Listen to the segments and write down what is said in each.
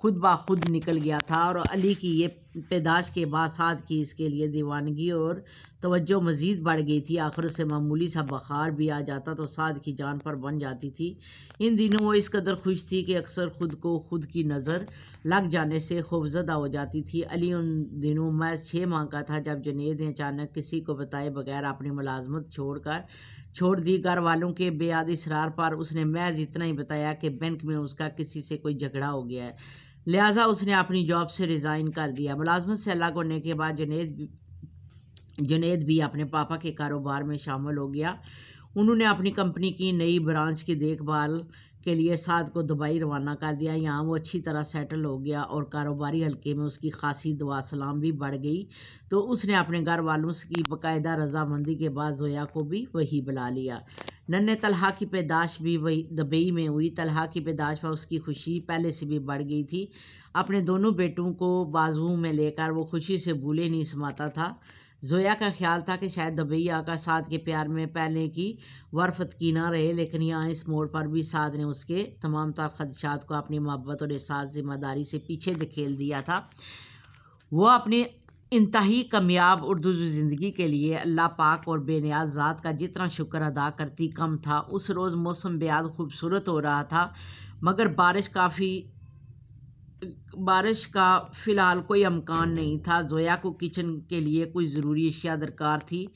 خود بخود نکل گیا تھا، اور علی کی یہ پیدائش کے بعد سعد کی اس کے لیے دیوانگی اور توجہ مزید بڑھ گئی تھی۔ آخر اسے معمولی سا بخار بھی آ جاتا تو سعد کی جان پر بن جاتی تھی۔ ان دنوں وہ اس قدر خوش تھی کہ اکثر خود کو خود کی نظر لگ جانے سے خوفزدہ ہو جاتی تھی۔ علی ان دنوں محض 6 ماہ کا تھا جب جنید نے اچانک کسی کو بتائے بغیر اپنی ملازمت چھوڑ دی۔ گھر والوں کے بے یاد اصرار پر اس نے محض اتنا ہی بتایا کہ بینک میں اس کا کسی سے کوئی جھگڑا ہو گیا ہے، لہٰذا اس نے اپنی جاب سے ریزائن کر دیا۔ ملازمت سے الگ ہونے کے بعد جنید بھی اپنے پاپا کے کاروبار میں شامل ہو گیا۔ انہوں نے اپنی کمپنی کی نئی برانچ کی دیکھ بھال کے لیے سعد کو دبئی روانہ کر دیا۔ یہاں وہ اچھی طرح سیٹل ہو گیا اور کاروباری حلقے میں اس کی خاصی دعا سلام بھی بڑھ گئی، تو اس نے اپنے گھر والوں کی باقاعدہ رضامندی کے بعد زویا کو بھی وہی بلا لیا۔ ننھے طلحہ کی پیدائش بھی وہی دبئی میں ہوئی۔ طلحہ کی پیدائش پر اس کی خوشی پہلے سے بھی بڑھ گئی تھی۔ اپنے دونوں بیٹوں کو بازوؤں میں لے کر وہ خوشی سے بھولے نہیں سماتا تھا۔ زویا کا خیال تھا کہ شاید دبئی آ کر سعد کے پیار میں پہلے کی ورفتگی نہ رہے، لیکن یہاں اس موڑ پر بھی سعد نے اس کے تمام تر خدشات کو اپنی محبت اور احساس ذمہ داری سے پیچھے دھکیل دیا تھا۔ وہ اپنی انتہائی کامیاب اردو زندگی کے لیے اللہ پاک اور بے نیاز ذات کا جتنا شکر ادا کرتی کم تھا۔ اس روز موسم بیاد خوبصورت ہو رہا تھا، مگر بارش کا فی الحال کوئی امکان نہیں تھا۔ زویا کو کچن کے لیے کوئی ضروری اشیاء درکار تھی،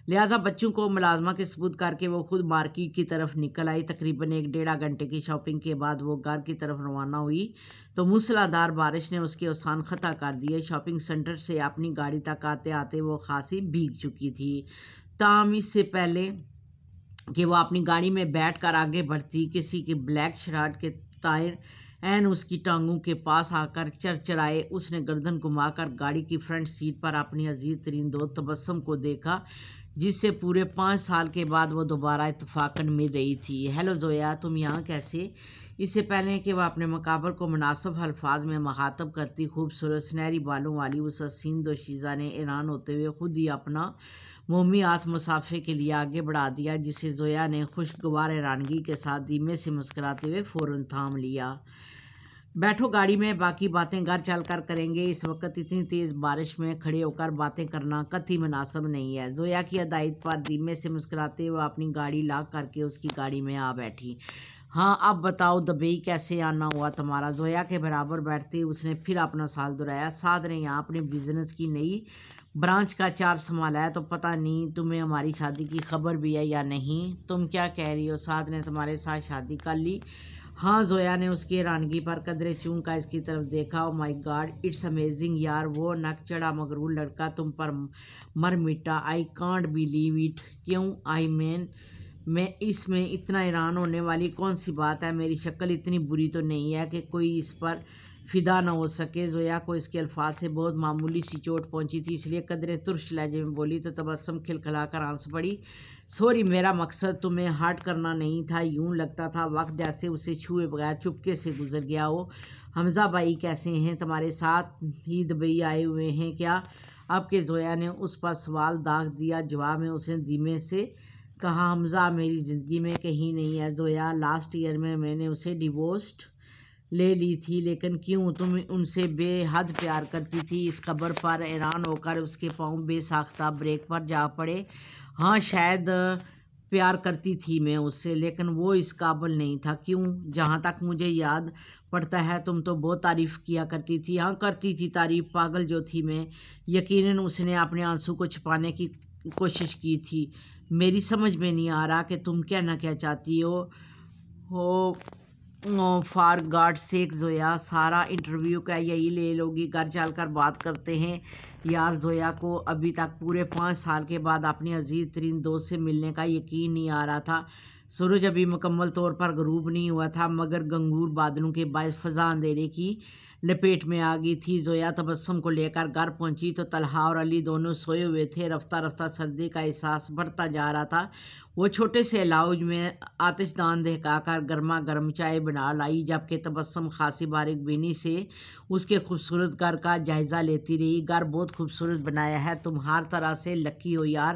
لہٰذا بچوں کو ملازمہ کے سپرد کر کے وہ خود مارکیٹ کی طرف نکل آئی۔ تقریباً 1-1.5 گھنٹے کی شاپنگ کے بعد وہ گھر کی طرف روانہ ہوئی تو موسلا دھار بارش نے اس کے اوزان خطا کر دیے۔ شاپنگ سینٹر سے اپنی گاڑی تک آتے آتے وہ خاصی بھیگ چکی تھی، تاہم اس سے پہلے کہ وہ اپنی گاڑی میں بیٹھ کر آگے بڑھتی، کسی کے بلیک شرٹ کے ٹائر عین اس کی ٹانگوں کے پاس آ کر چرچرائے۔ اس نے گردن گھما کر گاڑی کی فرنٹ سیٹ پر اپنی عزیز ترین دوست تبسم کو دیکھا، جس سے پورے 5 سال کے بعد وہ دوبارہ اتفاقاً مل رہی تھی۔ ہیلو زویا، تم یہاں کیسے؟ اس سے پہلے کہ وہ اپنے مقابل کو مناسب الفاظ میں مخاطب کرتی، خوبصورت سنہری بالوں والی اس حسین دوشیزہ نے حیران ہوتے ہوئے خود ہی اپنا مومی ہاتھ مصافحے کے لیے آگے بڑھا دیا، جسے زویا نے خوشگوار حیرانگی کے ساتھ دھیمے سے مسکراتے ہوئے فوراً تھام لیا۔ بیٹھو گاڑی میں، باقی باتیں گھر چل کر کریں گے، اس وقت اتنی تیز بارش میں کھڑے ہو کر باتیں کرنا قطعی مناسب نہیں ہے۔ زویا کی ہدایت پر دھیمے سے مسکراتے ہوئے اپنی گاڑی لاک کر کے اس کی گاڑی میں آ بیٹھی۔ ہاں اب بتاؤ دبئی کیسے آنا ہوا تمہارا؟ زویا کے برابر بیٹھتے اس نے پھر اپنا سال دہرایا۔ سعد نے یہاں اپنے بزنس کی نئی برانچ کا چارج سنبھالا ہے، تو پتہ نہیں تمہیں ہماری شادی کی خبر بھی ہے یا نہیں؟ تم کیا کہہ رہی ہو؟ سعد نے تمہارے ساتھ شادی کر لی؟ ہاں، زویا نے اس کی حیرانگی پر قدرے چونک کر اس کی طرف دیکھا۔ او مائی گاڈ، اٹس امیزنگ یار، وہ نک چڑھا مغرور لڑکا تم پر مر مٹا، آئی کانٹ بلیو اٹ۔ کیوں؟ آئی مین اس میں اتنا حیران ہونے والی کون سی بات ہے؟ میری شکل اتنی بری تو نہیں ہے کہ کوئی اس پر فدا نہ ہو سکے۔ زویا کو اس کے الفاظ سے بہت معمولی سی چوٹ پہنچی تھی، اس لیے قدرے ترش لہجے میں بولی تو تبسم کھلکھلا کر ہنس پڑی۔ سوری، میرا مقصد تمہیں ہرٹ کرنا نہیں تھا۔ یوں لگتا تھا وقت جیسے اسے چھوئے بغیر چپکے سے گزر گیا ہو۔ حمزہ بھائی کیسے ہیں؟ تمہارے ساتھ ہی دبئی آئے ہوئے ہیں کیا؟ اب کہ زویا نے اس پر سوال داغ دیا، جواب میں اس نے دھیمے سے کہا، حمزہ میری زندگی میں کہیں نہیں ہے زویا۔ لاسٹ ایئر میں نے اسے ڈیورسڈ لے لی تھی۔ لیکن کیوں؟ تم ان سے بے حد پیار کرتی تھی۔ اس خبر پر حیران ہو کر اس کے پاؤں بے ساختہ بریک پر جا پڑے۔ ہاں شاید پیار کرتی تھی میں اس سے، لیکن وہ اس قابل نہیں تھا۔ کیوں؟ جہاں تک مجھے یاد پڑتا ہے تم تو بہت تعریف کیا کرتی تھی۔ ہاں کرتی تھی تعریف، پاگل جو تھی میں۔ یقیناً اس نے اپنے آنسو کو چھپانے کی کوشش کی تھی۔ میری سمجھ میں نہیں آ رہا کہ تم کہنا کیا چاہتی ہو۔ فار گاڈ سیک زویا، سارا انٹرویو کا یہی لے لوگی؟ گھر چل کر بات کرتے ہیں یار۔ زویا کو ابھی تک پورے 5 سال کے بعد اپنی عزیز ترین دوست سے ملنے کا یقین نہیں آ رہا تھا۔ سورج ابھی مکمل طور پر غروب نہیں ہوا تھا، مگر گنگور بادلوں کے باعث فضا اندھیرے کی لپیٹ میں آ گئی تھی۔ زویا تبسم کو لے کر گھر پہنچی تو طلحہ اور علی دونوں سوئے ہوئے تھے۔ رفتہ رفتہ سردی کا احساس بڑھتا جا رہا تھا۔ وہ چھوٹے سے لاؤنج میں آتش دان دہکا کر گرما گرم چائے بنا لائی، جبکہ تبسم خاصی باریک بینی سے اس کے خوبصورت گھر کا جائزہ لیتی رہی۔ گھر بہت خوبصورت بنایا ہے، تم ہر طرح سے لکی ہو یار۔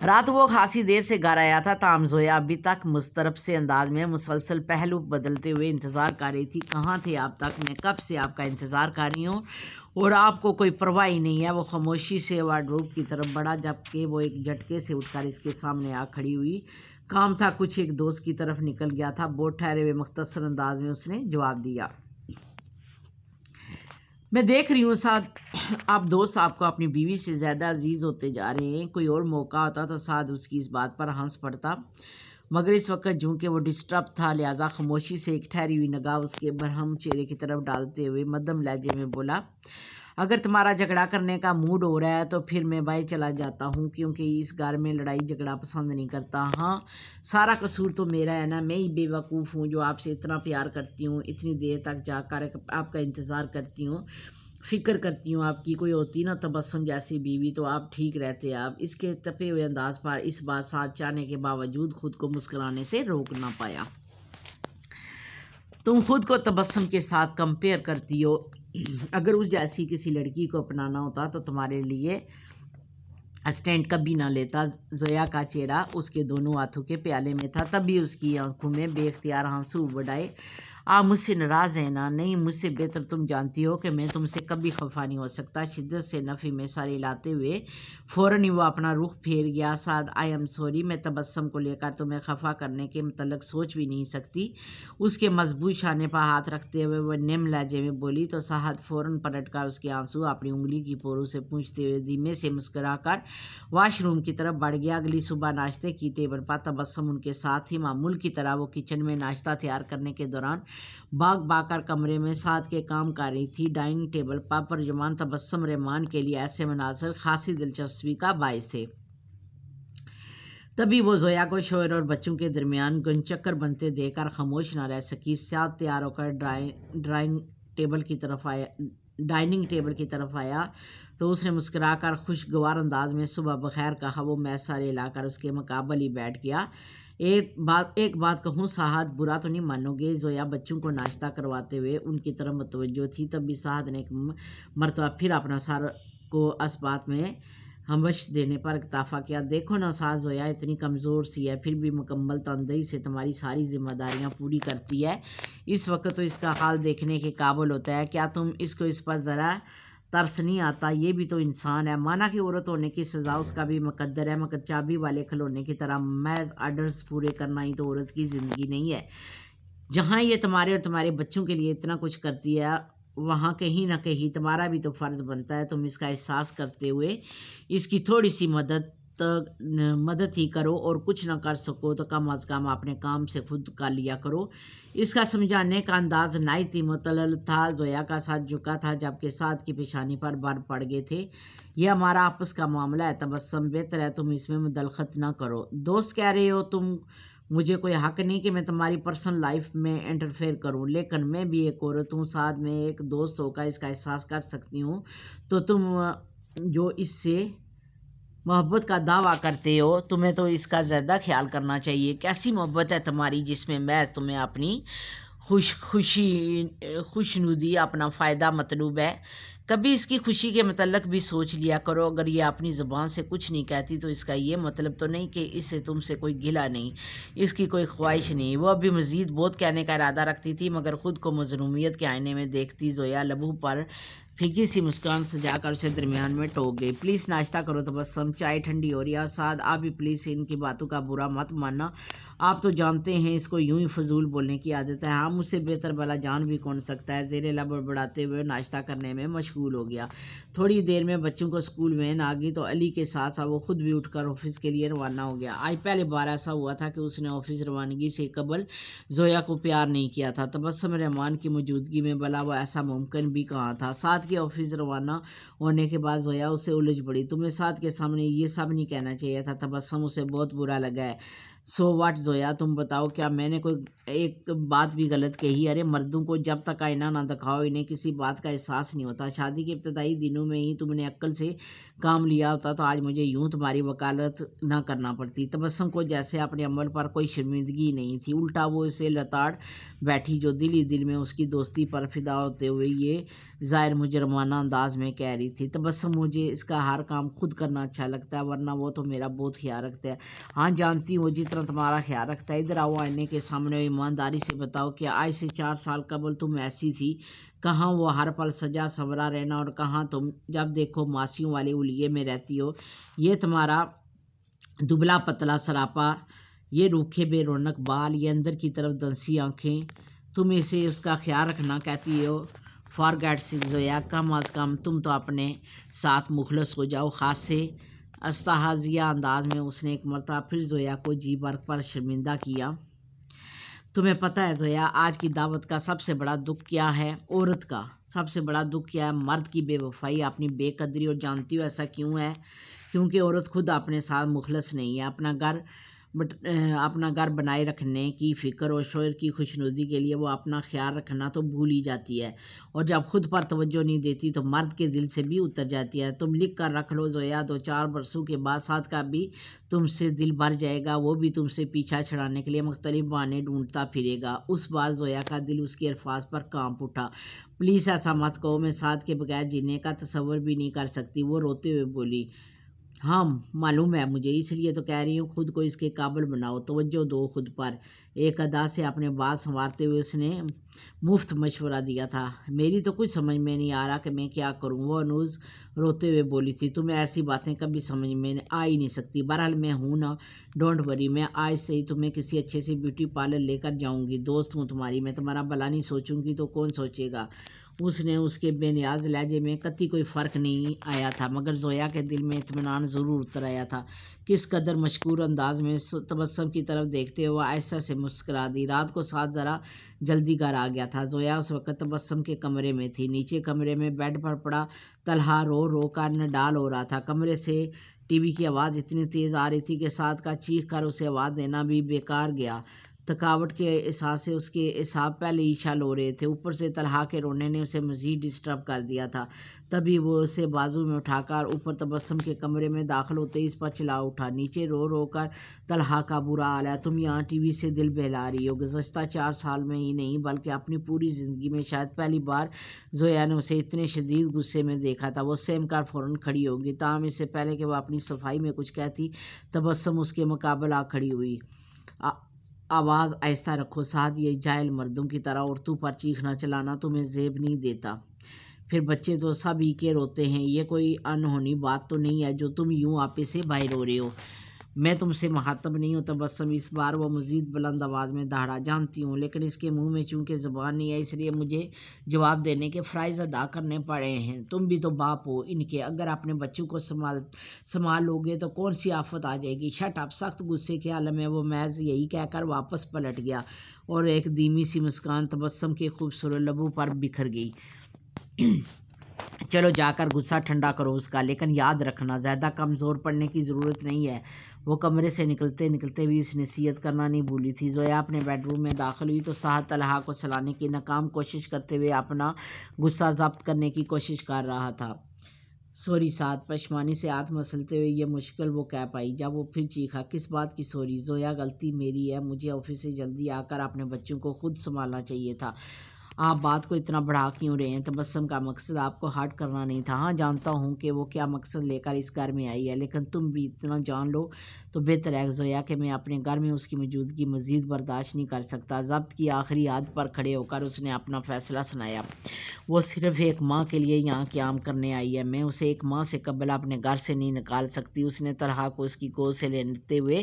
رات وہ خاصی دیر سے گھر آیا تھا، تاہم زویا ابھی تک مضطرب سے انداز میں مسلسل پہلو بدلتے ہوئے انتظار کر رہی تھی۔ کہاں تھے آپ تک؟ میں کب سے آپ کا انتظار کر رہی ہوں اور آپ کو کوئی پرواہ ہی نہیں ہے۔ وہ خاموشی سے وارڈروب کی طرف بڑھا، جبکہ وہ ایک جھٹکے سے اٹھ کر اس کے سامنے آ کھڑی ہوئی۔ کام تھا کچھ ایک دوست کی طرف نکل گیا تھا، بہت ٹھہرے ہوئے مختصر انداز میں اس نے جواب دیا۔ میں دیکھ رہی ہوں سعد، آپ دوست آپ کو اپنی بیوی سے زیادہ عزیز ہوتے جا رہے ہیں۔ کوئی اور موقع ہوتا تو سعد اس کی اس بات پر ہنس پڑتا، مگر اس وقت چونکہ وہ ڈسٹرب تھا لہٰذا خاموشی سے ایک ٹھہری ہوئی نگاہ اس کے برہم چہرے کی طرف ڈالتے ہوئے مدھم لہجے میں بولا، اگر تمہارا جھگڑا کرنے کا موڈ ہو رہا ہے تو پھر میں باہر چلا جاتا ہوں، کیونکہ اس گھر میں لڑائی جھگڑا پسند نہیں کرتا۔ ہاں، سارا قصور تو میرا ہے نا، میں ہی بے وقوف ہوں جو آپ سے اتنا پیار کرتی ہوں، اتنی دیر تک جا کر آپ کا انتظار کرتی ہوں، فکر کرتی ہوں آپ کی۔ کوئی ہوتی نا تبسم جیسی بیوی تو آپ ٹھیک رہتے۔ آپ اس کے تپے ہوئے انداز پر اس بات ساتھ چاہنے کے باوجود خود کو مسکرانے سے روک نہ پایا۔ تم خود کو تبسم کے ساتھ کمپیئر کرتی ہو، اگر اس جیسی کسی لڑکی کو اپنانا ہوتا تو تمہارے لیے اسٹینڈ کبھی نہ لیتا۔ زویا کا چہرہ اس کے دونوں ہاتھوں کے پیالے میں تھا، تبھی اس کی آنکھوں میں بے اختیار آنسو ابل آئے۔ آپ مجھ سے ناراض ہیں نا؟ نہیں، مجھ سے بہتر تم جانتی ہو کہ میں تم سے کبھی خفا نہیں ہو سکتا۔ شدت سے نفی میں سر ہلاتے ہوئے فوراً ہی وہ اپنا رخ پھیر گیا۔ سعد، آئی ایم سوری، میں تبسم کو لے کر تمہیں خفا کرنے کے متعلق سوچ بھی نہیں سکتی۔ اس کے مضبوط شانے پر ہاتھ رکھتے ہوئے وہ نم لہجے میں بولی تو سعد فوراً پلٹ کر اس کے آنسو اپنی انگلی کی پوروں سے پونچھتے ہوئے دھیمے سے مسکرا کر واش روم کی طرف بڑھ گیا۔ اگلی صبح ناشتے کی ٹیبل پر تبسم ان کے ساتھ ہی معمول کی طرح وہ کچن میں ناشتہ تیار کرنے کے دوران بھاگ کر کمرے میں سعد کے کام کر رہی تھی۔ ڈائننگ ٹیبل پر پرجمان تبسم رحمان کے لیے ایسے مناظر خاصی دلچسپی کا باعث تھے۔ تبھی وہ زویا کو شوہر اور بچوں کے درمیان گنچکر بنتے دیکھ کر خاموش نہ رہ سکی۔ سعد تیار ہو کر ڈائننگ ٹیبل کی طرف آیا تو اس نے مسکرا کر خوشگوار انداز میں صبح بخیر کہا۔ وہ میز سارے لا کر اس کے مقابل ہی بیٹھ گیا۔ ایک بات کہوں سعد، برا تو نہیں مانو گے؟ زویا بچوں کو ناشتہ کرواتے ہوئے ان کی طرف متوجہ تھی، تبھی سعد نے ایک مرتبہ پھر اپنا سر کو اس بات میں ہمبش دینے پر اکتفا کیا۔ دیکھو نا سعد، زویا اتنی کمزور سی ہے، پھر بھی مکمل تندہی سے تمہاری ساری ذمہ داریاں پوری کرتی ہے۔ اس وقت تو اس کا حال دیکھنے کے قابل ہوتا ہے۔ کیا تم اس کو اس پر ذرا ترس نہیں آتا؟ یہ بھی تو انسان ہے۔ مانا کہ عورت ہونے کی سزا اس کا بھی مقدر ہے، مگر چابی والے کھلونے کی طرح محض آرڈرز پورے کرنا ہی تو عورت کی زندگی نہیں ہے۔ جہاں یہ تمہارے اور تمہارے بچوں کے لیے اتنا کچھ کرتی ہے، وہاں کہیں نہ کہیں تمہارا بھی تو فرض بنتا ہے تم اس کا احساس کرتے ہوئے اس کی تھوڑی سی مدد ہی کرو، اور کچھ نہ کر سکو تو کم از کم اپنے کام سے خود کر لیا کرو۔ اس کا سمجھانے کا انداز نہایت ہی متعلل تھا۔ زویا کا ساتھ جھکا تھا، جبکہ سعد کی پیشانی پر بر پڑ گئے تھے۔ یہ ہمارا آپس کا معاملہ ہے تبسم، بہتر ہے تم اس میں مداخلت نہ کرو۔ دوست کہہ رہے ہو تم، مجھے کوئی حق نہیں کہ میں تمہاری پرسنل لائف میں انٹرفیئر کروں، لیکن میں بھی ایک عورت ہوں سعد، میں ایک دوست ہو کر اس کا احساس کر سکتی ہوں۔ تو تم جو اس سے محبت کا دعویٰ کرتے ہو، تمہیں تو اس کا زیادہ خیال کرنا چاہیے۔ کیسی محبت ہے تمہاری جس میں تمہیں اپنی خوشنودی، اپنا فائدہ مطلوب ہے؟ کبھی اس کی خوشی کے متعلق بھی سوچ لیا کرو۔ اگر یہ اپنی زبان سے کچھ نہیں کہتی تو اس کا یہ مطلب تو نہیں کہ اسے تم سے کوئی گلہ نہیں، اس کی کوئی خواہش نہیں۔ وہ ابھی مزید بہت کہنے کا ارادہ رکھتی تھی، مگر خود کو مظلومیت کے آئینے میں دیکھتی زویا لبوں پر پھیکی سی مسکان سجا کر اسے درمیان میں ٹوک گئی۔ پلیز ناشتہ کرو تبسم، چائے ٹھنڈی ہو رہی ہے۔ سعد، آپ بھی پلیز ان کی باتوں کا برا مت ماننا، آپ تو جانتے ہیں اس کو یوں ہی فضول بولنے کی عادت ہے۔ ہاں، مجھ سے بہتر بھلا جان بھی کون سکتا ہے۔ زیر لب بڑبڑاتے ہوئے ناشتہ کرنے میں مشغول ہو گیا۔ تھوڑی دیر میں بچوں کو اسکول وین آ گئی تو علی کے ساتھ وہ خود بھی اٹھ کر آفس کے لیے روانہ ہو گیا۔ آج پہلی بار ایسا ہوا تھا کہ اس نے آفس روانگی سے قبل زویا کو پیار نہیں کیا تھا۔ تبسم رحمان کی موجودگی میں بھلا وہ ایسا ممکن بھی کہاں تھا؟ سعد کے آفس روانہ ہونے کے بعد زویا اس سے الجھ پڑی۔ تمہیں سعد کے سامنے یہ سب نہیں کہنا چاہیے تھا تبسم، اسے بہت برا لگا ہے۔ سو واٹ زویا تم بتاؤ کیا میں نے کوئی ایک بات بھی غلط کہی؟ ارے مردوں کو جب تک آئینہ نہ دکھاؤ انہیں کسی بات کا احساس نہیں ہوتا. شادی کے ابتدائی دنوں میں ہی تم نے عقل سے کام لیا ہوتا تو آج مجھے یوں تمہاری وکالت نہ کرنا پڑتی. تبسم کو جیسے اپنے عمل پر کوئی شرمندگی نہیں تھی، الٹا وہ اسے لتاڑ بیٹھی جو دل ہی دل میں اس کی دوستی پر فدا ہوتے ہوئے یہ ظاہر مجرمانہ انداز میں کہہ رہی تھی، تبسم مجھے اس کا ہر کام خود کرنا اچھا لگتا ہے، ورنہ وہ تو میرا بہت خیال رکھتا ہے. ہاں جانتی ہوں جتنا تمہارا خیال رکھتا ہے. ادھر آؤ آئینے کے سامنے ایمانداری سے بتاؤ کہ آج سے 4 سال قبل تم ایسی تھی، کہاں وہ ہر پل سجا سورا رہنا، اور کہاں تم جب دیکھو ماسیوں والے الیے میں رہتی ہو. یہ تمہارا دبلا پتلا سراپا، یہ روکھے بے رونق بال، یہ اندر کی طرف دنسی آنکھیں، تم اسے اس کا خیال رکھنا کہتی ہو. فار گیٹ سک زویا، کم از کم تم تو اپنے ساتھ مخلص ہو جاؤ. خاص سے استحاضیہ انداز میں اس نے ایک مرتبہ پھر زویا کو جی بھر پر شرمندہ کیا. تمہیں پتہ ہے زویا، آج کی دعوت کا سب سے بڑا دکھ کیا ہے؟ عورت کا سب سے بڑا دکھ کیا ہے؟ مرد کی بے وفائی، اپنی بے قدری. اور جانتی ہو ایسا کیوں ہے؟ کیونکہ عورت خود اپنے ساتھ مخلص نہیں ہے. اپنا گھر بنائے رکھنے کی فکر اور شوہر کی خوشنودی کے لیے وہ اپنا خیال رکھنا تو بھول ہی جاتی ہے، اور جب خود پر توجہ نہیں دیتی تو مرد کے دل سے بھی اتر جاتی ہے. تم لکھ کر رکھ لو زویا، 2-4 برسوں کے بعد ساتھ کا بھی تم سے دل بھر جائے گا، وہ بھی تم سے پیچھا چھڑانے کے لیے مختلف بہانے ڈھونڈتا پھرے گا. اس بار زویا کا دل اس کے الفاظ پر کانپ اٹھا. پلیز ایسا مت کہو، میں ساتھ کے بغیر جینے کا تصور بھی نہیں کر سکتی. وہ روتے ہوئے بولی. ہاں معلوم ہے مجھے، اس لیے تو کہہ رہی ہوں خود کو اس کے قابل بناؤ، توجہ دو خود پر. ایک ادا سے اپنے بات سنوارتے ہوئے اس نے مفت مشورہ دیا تھا. میری تو کچھ سمجھ میں نہیں آ رہا کہ میں کیا کروں. وہ انوز روتے ہوئے بولی تھی. تمہیں ایسی باتیں کبھی سمجھ میں آ ہی نہیں سکتی. بہرحال میں ہوں نا، ڈونٹ وری، میں آج سے ہی تمہیں کسی اچھے سے بیوٹی پارلر لے کر جاؤں گی. دوست ہوں تمہاری، میں تمہارا بھلا نہیں سوچوں گی تو کون سوچے گا؟ اس نے اس کے بے نیاز لہجے میں قطعی کوئی فرق نہیں آیا تھا، مگر زویا کے دل میں اطمینان ضرور اتر آیا تھا. کس قدر مشکور انداز میں تبسم کی طرف دیکھتے ہوئے وہ آہستہ سے مسکرا دی. رات کو ساتھ ذرا جلدی گھر آ گیا تھا. زویا اس وقت تبسم کے کمرے میں تھی. نیچے کمرے میں بیڈ پر پڑا طلحہ رو رو کر نڈال ہو رہا تھا. کمرے سے ٹی وی کی آواز اتنی تیز آ رہی تھی کہ ساتھ کا چیخ کر اسے آواز دینا بھی بیکار گیا. تھکاوٹ کے احساس سے اس کے اعصاب پہلے ہی چھل ہو رہے تھے، اوپر سے طلحہ کے رونے نے اسے مزید ڈسٹرب کر دیا تھا. تبھی وہ اسے بازو میں اٹھا کر اوپر تبسم کے کمرے میں داخل ہوتے ہی اس پر چلا اٹھا. نیچے رو رو کر طلحہ کا برا حال ہے، تم یہاں ٹی وی سے دل بہلا رہی ہو. گزشتہ 4 سال میں ہی نہیں بلکہ اپنی پوری زندگی میں شاید پہلی بار زویا نے اسے اتنے شدید غصے میں دیکھا تھا. وہ سہم کر فوراً کھڑی ہوگی، تاہم اس سے پہلے کہ وہ اپنی صفائی میں کچھ کہتی تبسم اس کے مقابل آ کھڑی ہوئی. آواز آہستہ رکھو سعد، یہ جاہل مردوں کی طرح عورتوں پر چیخنا چلانا تمہیں زیب نہیں دیتا. پھر بچے تو سب ہی کے روتے ہیں، یہ کوئی انہونی بات تو نہیں ہے جو تم یوں آپے سے باہر ہو رہے ہو. میں تم سے مخاطب نہیں ہوں تبسم. اس بار وہ مزید بلند آواز میں دہاڑا. جانتی ہوں، لیکن اس کے منہ میں چونکہ زبان نہیں ہے، اس لیے مجھے جواب دینے کے فرائض ادا کرنے پڑے ہیں. تم بھی تو باپ ہو ان کے، اگر اپنے بچوں کو سنبھال لو گے تو کون سی آفت آ جائے گی. Shut up. سخت غصے کے عالم میں وہ محض یہی کہہ کر واپس پلٹ گیا اور ایک دھیمی سی مسکان تبسم کے خوبصورت لبوں پر بکھر گئی. چلو جا کر غصہ ٹھنڈا کرو اس کا، لیکن یاد رکھنا زیادہ کمزور پڑنے کی ضرورت نہیں ہے. وہ کمرے سے نکلتے نکلتے بھی اس نصیحت کرنا نہیں بھولی تھی. زویا اپنے بیڈ روم میں داخل ہوئی تو سعد طلحہ کو سلانے کی ناکام کوشش کرتے ہوئے اپنا غصہ ضبط کرنے کی کوشش کر رہا تھا. سوری سعد، پشمانی سے ہاتھ مسلتے ہوئے یہ مشکل وہ کہہ پائی. جب وہ پھر چیخا. کس بات کی سوری زویا؟ غلطی میری ہے، مجھے آفس سے جلدی آ کر اپنے بچوں کو خود سنبھالنا چاہیے تھا. آپ بات کو اتنا بڑھا کیوں رہے ہیں؟ تبسم کا مقصد آپ کو ہرٹ کرنا نہیں تھا. ہاں جانتا ہوں کہ وہ کیا مقصد لے کر اس گھر میں آئی ہے، لیکن تم بھی اتنا جان لو تو بہتر ہے زویا کہ میں اپنے گھر میں اس کی موجودگی مزید برداشت نہیں کر سکتا. ضبط کی آخری حد پر کھڑے ہو کر اس نے اپنا فیصلہ سنایا. وہ صرف ایک ماہ کے لیے یہاں قیام کرنے آئی ہے، میں اسے 1 ماہ سے قبل اپنے گھر سے نہیں نکال سکتی. اس نے طلحہ کو اس کی گود سے لیتے ہوئے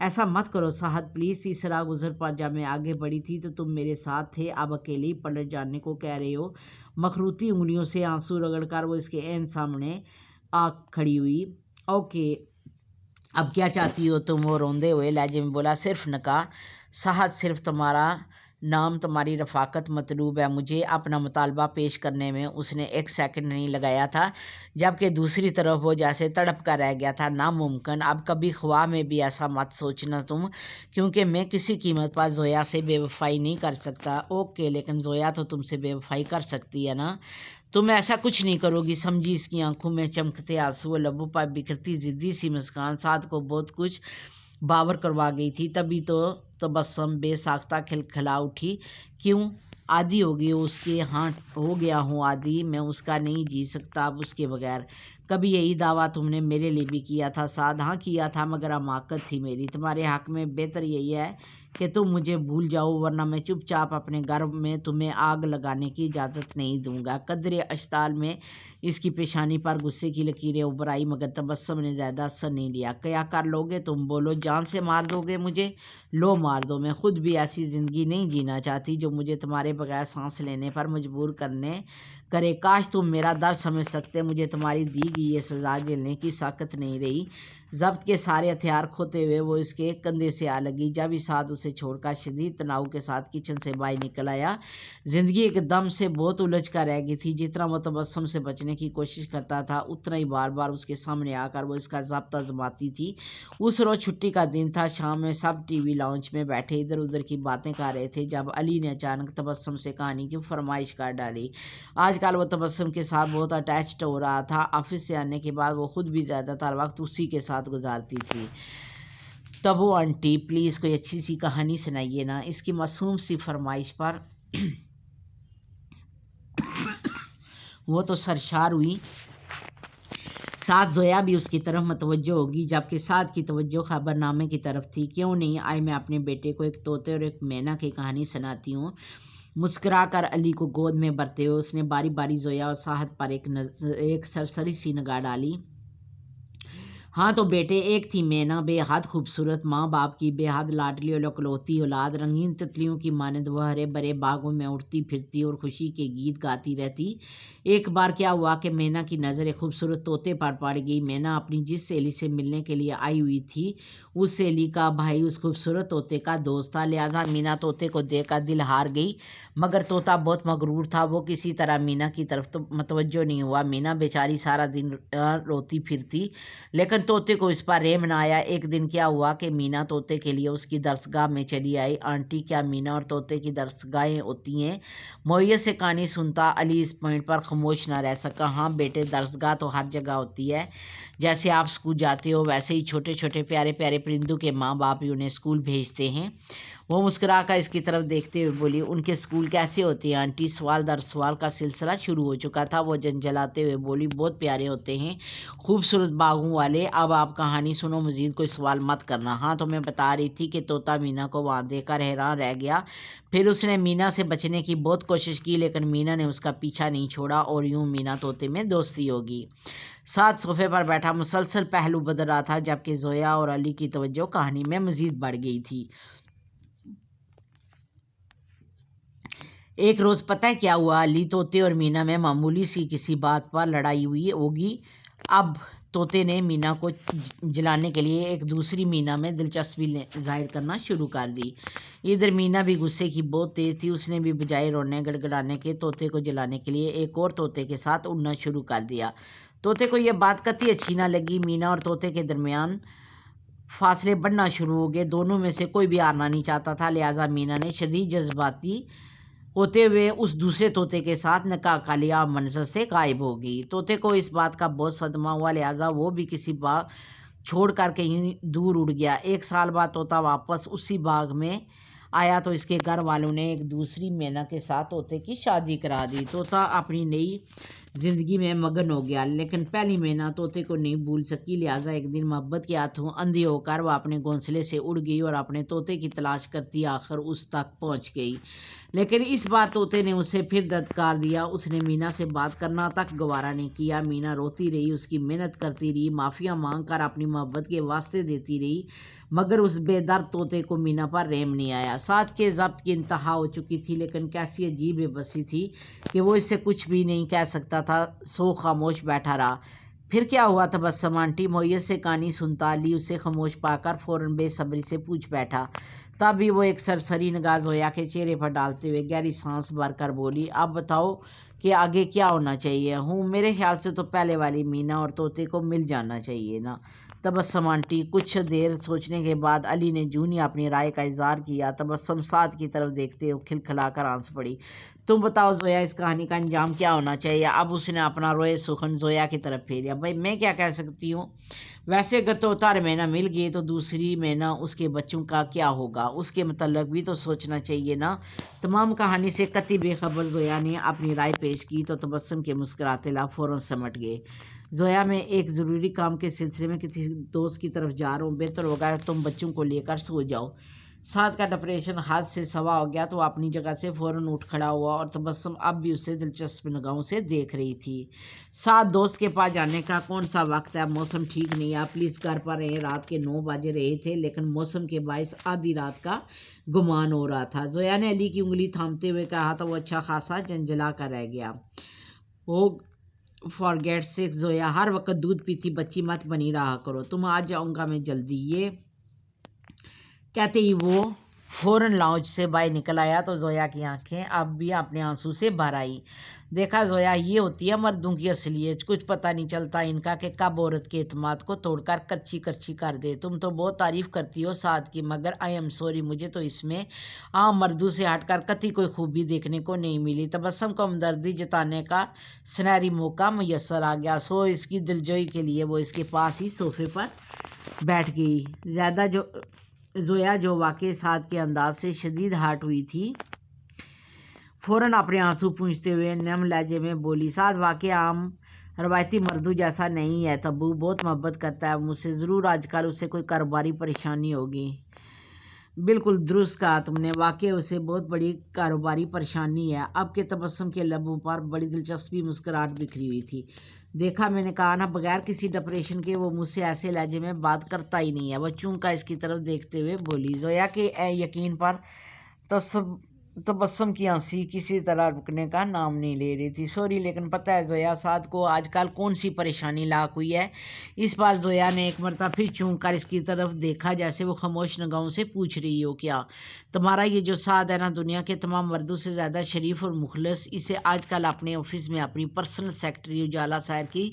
ایسا مت کرو سعد پلیز، تیسرا گزر پر جب میں آگے بڑھی تھی تو تم میرے ساتھ تھے، اب اکیلے پلٹ جانے کو کہہ رہے ہو۔ مخروطی انگلیوں سے آنسو رگڑ کر وہ اس کے عین سامنے آ کھڑی ہوئی۔ اوکے اب کیا چاہتی ہو تم؟ وہ روندے ہوئے لہجے میں بولا۔ صرف نکاح سعد، صرف تمہارا نام، تمہاری رفاقت مطلوب ہے مجھے۔ اپنا مطالبہ پیش کرنے میں اس نے ایک سیکنڈ نہیں لگایا تھا، جبکہ دوسری طرف وہ جیسے تڑپ کر رہ گیا تھا۔ ناممکن، اب کبھی خواہ میں بھی ایسا مت سوچنا تم، کیونکہ میں کسی قیمت پر زویا سے بے وفائی نہیں کر سکتا۔ اوکے لیکن زویا تو تم سے بے وفائی کر سکتی ہے نا؟ تم ایسا کچھ نہیں کرو گی، سمجھی؟ اس کی آنکھوں میں چمکتے آنسو، لبوں پر بکھرتی ضدی سی مسکان سعد کو بہت کچھ باور کروا گئی تھی۔ تبھی تو تبسم بے ساختہ کھلکھلا اٹھی۔ کیوں؟ عادی ہو گئی اس کے؟ ہاں ہو گیا ہوں عادی، میں اس کا نہیں جی سکتا اب اس کے بغیر۔ کبھی یہی دعویٰ تم نے میرے لیے بھی کیا تھا سعد؟ ہاں کیا تھا، مگر حماقت تھی میری۔ تمہارے حق میں بہتر یہی ہے کہ تم مجھے بھول جاؤ، ورنہ میں چپ چاپ اپنے گھر میں تمہیں آگ لگانے کی اجازت نہیں دوں گا۔ قدرے اشتعال میں اس کی پیشانی پر غصے کی لکیریں ابھر آئی، مگر تبسم نے زیادہ اثر نہیں لیا۔ کیا کر لو گے تم؟ بولو، جان سے مار دو گے مجھے؟ لو مار دو، میں خود بھی ایسی زندگی نہیں جینا چاہتی جو مجھے تمہارے بغیر سانس لینے پر مجبور کرے۔ کاش تم میرا درد سمجھ سکتے، مجھے تمہاری دی گئی یہ سزا جھیلنے کی طاقت نہیں رہی۔ ضبط کے سارے ہتھیار کھوتے ہوئے وہ اس کے کندھے سے آ لگی۔ جب ہی سعد اسے چھوڑ کر شدید تناؤ کے ساتھ کچن سے باہر نکل آیا، زندگی ایک دم سے بہت الجھ کر رہ گئی تھی۔ جتنا وہ تبسم سے بچنے کی کوشش کرتا تھا، اتنا ہی بار بار اس کے سامنے آ کر وہ اس کا ضابطہ آزماتی تھی۔ اس روز چھٹی کا دن تھا، شام میں سب ٹی وی لاؤنج میں بیٹھے ادھر ادھر کی باتیں کر رہے تھے، جب علی نے اچانک تبسم سے کہانی کی فرمائش کر ڈالی۔ آج کل وہ تبسم کے ساتھ بہت اٹیچڈ ہو رہا تھا۔ آفس سے آنے کے بعد وہ خود بھی زیادہ تر وقت اسی کے ساتھ گزارتی تھی۔ تبو آنٹی پلیز کوئی اچھی سی کہانی سنائیے نا، اس کی معصوم سی فرمائش پر وہ تو سرشار ہوئی۔ سعد زویا بھی اس کی طرف متوجہ ہوگی، جبکہ سعد کی توجہ خبر نامے کی طرف تھی۔ کیوں نہیں، آئے میں اپنے بیٹے کو ایک طوطے اور ایک مینا کی کہانی سناتی ہوں۔ مسکرا کر علی کو گود میں بھرتے ہوئے اس نے باری باری زویا اور سعد پر ایک سرسری سی نگاہ ڈالی۔ ہاں تو بیٹے، ایک تھی مینا، بے حد خوبصورت، ماں باپ کی بے حد لاڈلی اور اکلوتی اولاد۔ رنگین تتلیوں کی مانند وہ ہرے بھرے باغوں میں اڑتی پھرتی اور خوشی کے گیت گاتی رہتی۔ ایک بار کیا ہوا کہ مینا کی نظر ایک خوبصورت طوطے پر پڑ گئی۔ مینا اپنی جس سہیلی سے ملنے کے لیے آئی ہوئی تھی، اس سہیلی کا بھائی اس خوبصورت طوطے کا دوست تھا، لہٰذا مینا طوطے کو دیکھ کر دل ہار گئی۔ مگر طوطا بہت مغرور تھا، وہ کسی طرح مینا کی طرف متوجہ نہیں ہوا۔ مینا بیچاری سارا دن روتی پھرتی، لیکن طوطے کو اس پر رحم نہ آیا۔ ایک دن کیا ہوا کہ مینا طوطے کے لیے اس کی درسگاہ میں چلی آئی۔ آنٹی، کیا مینا اور طوطے کی درسگاہیں ہوتی ہیں؟ معیت سے کہانی سنتا علی اس پوائنٹ پر خاموش نہ رہ سکا۔ ہاں بیٹے، درسگاہ تو ہر جگہ ہوتی ہے، جیسے آپ اسکول جاتے ہو ویسے ہی چھوٹے چھوٹے پیارے پیارے پرندوں کے ماں باپ بھی انہیں اسکول بھیجتے ہیں۔ وہ مسکرا کر اس کی طرف دیکھتے ہوئے بولی۔ ان کے اسکول کیسے ہوتے ہیں آنٹی؟ سوال در سوال کا سلسلہ شروع ہو چکا تھا۔ وہ جھنجھلاتے ہوئے بولی، بہت پیارے ہوتے ہیں، خوبصورت باغوں والے۔ اب آپ کہانی سنو، مزید کوئی سوال مت کرنا۔ ہاں تو میں بتا رہی تھی کہ طوطا مینا کو وہاں دیکھ کر حیران رہ گیا۔ پھر اس نے مینا سے بچنے کی بہت کوشش کی، لیکن مینا نے اس کا پیچھا نہیں چھوڑا، اور یوں مینا طوطے میں دوستی ہوگی۔ سعد صوفے پر بیٹھا مسلسل پہلو بدل رہا تھا، جبکہ زویا اور علی کی توجہ کہانی میں مزید بڑھ گئی تھی۔ ایک روز پتہ ہے کیا ہوا؟ علی، طوطے اور مینا میں معمولی سی کسی بات پر لڑائی ہوئی ہوگی۔ اب طوطے نے مینا کو جلانے کے لیے ایک دوسری مینا میں دلچسپی ظاہر کرنا شروع کر دی۔ ادھر مینا بھی غصے کی بہت تیز تھی، اس نے بھی بجائے رونے گڑگڑانے کے طوطے کو جلانے کے لیے ایک اور طوطے کے ساتھ اڑنا شروع کر دیا۔ طوطے کو یہ بات قطعی اچھی نہ لگی۔ مینا اور طوطے کے درمیان فاصلے بڑھنا شروع ہو گئے، دونوں میں سے کوئی بھی ہارنا نہیں چاہتا تھا، لہٰذا مینا نے شدید جذباتی ہوتے ہوئے اس دوسرے طوطے کے ساتھ نکاح کا لیا اور منظر سے غائب ہو گئی۔ طوطے کو اس بات کا بہت صدمہ ہوا، لہٰذا وہ بھی کسی باغ چھوڑ کر کہیں دور اڑ گیا۔ ایک سال بعد طوطا واپس اسی باغ میں آیا تو اس کے گھر والوں نے ایک دوسری مینا کے ساتھ طوطے کی شادی کرا دی۔ طوطا اپنی نئی زندگی میں مگن ہو گیا، لیکن پہلی مینا طوطے کو نہیں بھول سکی، لہٰذا ایک دن محبت کے ہاتھوں اندھی ہو کر وہ اپنے گھونسلے سے اڑ گئی اور اپنے طوطے کی تلاش کرتی آخر اس تک پہنچ گئی۔ لیکن اس بار طوطے نے اسے پھر دھتکار دیا، اس نے مینا سے بات کرنا تک گوارا نہیں کیا۔ مینا روتی رہی، اس کی محنت کرتی رہی، معافیاں مانگ کر اپنی محبت کے واسطے دیتی رہی، مگر اس بے در طوطے کو مینا پر رحم نہیں آیا۔ سعد کے ضبط کی انتہا ہو چکی تھی، لیکن کیسی عجیب بے بسی تھی کہ وہ اس سے کچھ بھی نہیں کہہ سکتا تھا، سو خاموش بیٹھا رہا۔ پھر کیا ہوا تبسم آنٹی؟ معیت سے کہانی سنتا علی اسے خاموش پا کر فوراً بے صبری سے پوچھ بیٹھا۔ تب بھی وہ ایک سرسری نگاہ زویا کے چہرے پر ڈالتے ہوئے گہری سانس بھر کر بولی، اب بتاؤ کہ آگے کیا ہونا چاہیے؟ میرے خیال سے تو پہلے والی مینا اور طوطے کو مل جانا چاہیے نا تبسم آنٹی۔ کچھ دیر سوچنے کے بعد علی نے جوں ہی اپنی رائے کا اظہار کیا، تبسم سعد کی طرف دیکھتے ہوئے کھلکھلا کر ہنس پڑی۔ تم بتاؤ زویا، اس کہانی کا انجام کیا ہونا چاہیے؟ اب اس نے اپنا روئے سخن زویا کی طرف پھیرا۔ بھائی میں کیا کہہ سکتی ہوں؟ ویسے اگر طوطا اور مینا مل گئی تو دوسری مینا اس کے بچوں کا کیا ہوگا؟ اس کے متعلق بھی تو سوچنا چاہیے نا۔ تمام کہانی سے قطعی بے خبر زویا نے اپنی رائے پیش کی تو تبسم کے مسکراتے لب فوراً سمٹ گئے۔ زویا، میں ایک ضروری کام کے سلسلے میں کسی دوست کی طرف جا رہا ہوں، بہتر ہوگا تم بچوں کو لے کر سو جاؤ۔ سعد کا ڈپریشن حد سے سوا ہو گیا تو وہ اپنی جگہ سے فوراً اٹھ کھڑا ہوا اور تبسم اب بھی اسے دلچسپ نگاہوں سے دیکھ رہی تھی۔ سعد، دوست کے پاس جانے کا کون سا وقت ہے؟ موسم ٹھیک نہیں ہے، آپ پلیز گھر پر رہیں۔ رات کے 9 بج رہے تھے، لیکن موسم کے باعث آدھی رات کا گمان ہو رہا تھا۔ زویا نے علی کی انگلی تھامتے ہوئے کہا تو وہ اچھا خاصا جھنجھلا کر رہ گیا۔ فار گیٹ سیک زویا، ہر وقت دودھ پیتی بچی مت بنی رہا کرو، تم آ جاؤں گا میں جلدی۔ یہ کہتے ہی وہ فوراً لاؤنج سے باہر نکل آیا تو زویا کی آنکھیں اب بھی اپنے آنسو سے بھر آئی۔ دیکھا زویا، یہ ہوتی ہے مردوں کی اصلیت، کچھ پتہ نہیں چلتا ان کا کہ کب عورت کے اعتماد کو توڑ کر کرچی کرچی کر دے۔ تم تو بہت تعریف کرتی ہو سعد کی، مگر آئی ایم سوری، مجھے تو اس میں عام مردوں سے ہٹ کر قطعی کوئی خوبی دیکھنے کو نہیں ملی۔ تبسم کو ہمدردی جتانے کا سنہری موقع میسر آ گیا، سو اس کی دلجوئی کے لیے وہ اس کے پاس ہی صوفے پر بیٹھ گئی۔ زویا، جو واقعی سعد کے انداز سے شدید ہارٹ ہوئی تھی، فوراً اپنے آنسو پونچھتے ہوئے نرم لہجے میں بولی، سعد واقعی عام روایتی مردوں جیسا نہیں ہے تبو، بہت محبت کرتا ہے مجھ سے، ضرور آج کل اسے کوئی کاروباری پریشانی ہوگی۔ بالکل درست کہا تم نے، واقعی اسے بہت بڑی کاروباری پریشانی ہے۔ اب کے تبسم کے لبوں پر بڑی دلچسپی مسکراہٹ بکھری ہوئی تھی۔ دیکھا، میں نے کہا نا، بغیر کسی ڈپریشن کے وہ مجھ سے ایسے لہجے میں بات کرتا ہی نہیں ہے، وہ چونکا اس کی طرف دیکھتے ہوئے بولی۔ زویا کے یقین پر تبسم کی ہنسی کسی طرح رکنے کا نام نہیں لے رہی تھی۔ سوری، لیکن پتہ ہے زویا، سعد کو آج کل کون سی پریشانی لاحق ہوئی ہے؟ اس بار زویا نے ایک مرتبہ پھر چونک کر اس کی طرف دیکھا، جیسے وہ خاموش نگاہوں سے پوچھ رہی ہو، کیا تمہارا یہ جو سعد ہے نا، دنیا کے تمام مردوں سے زیادہ شریف اور مخلص، اسے آج کل اپنے آفس میں اپنی پرسنل سیکرٹری اجالا سائر کی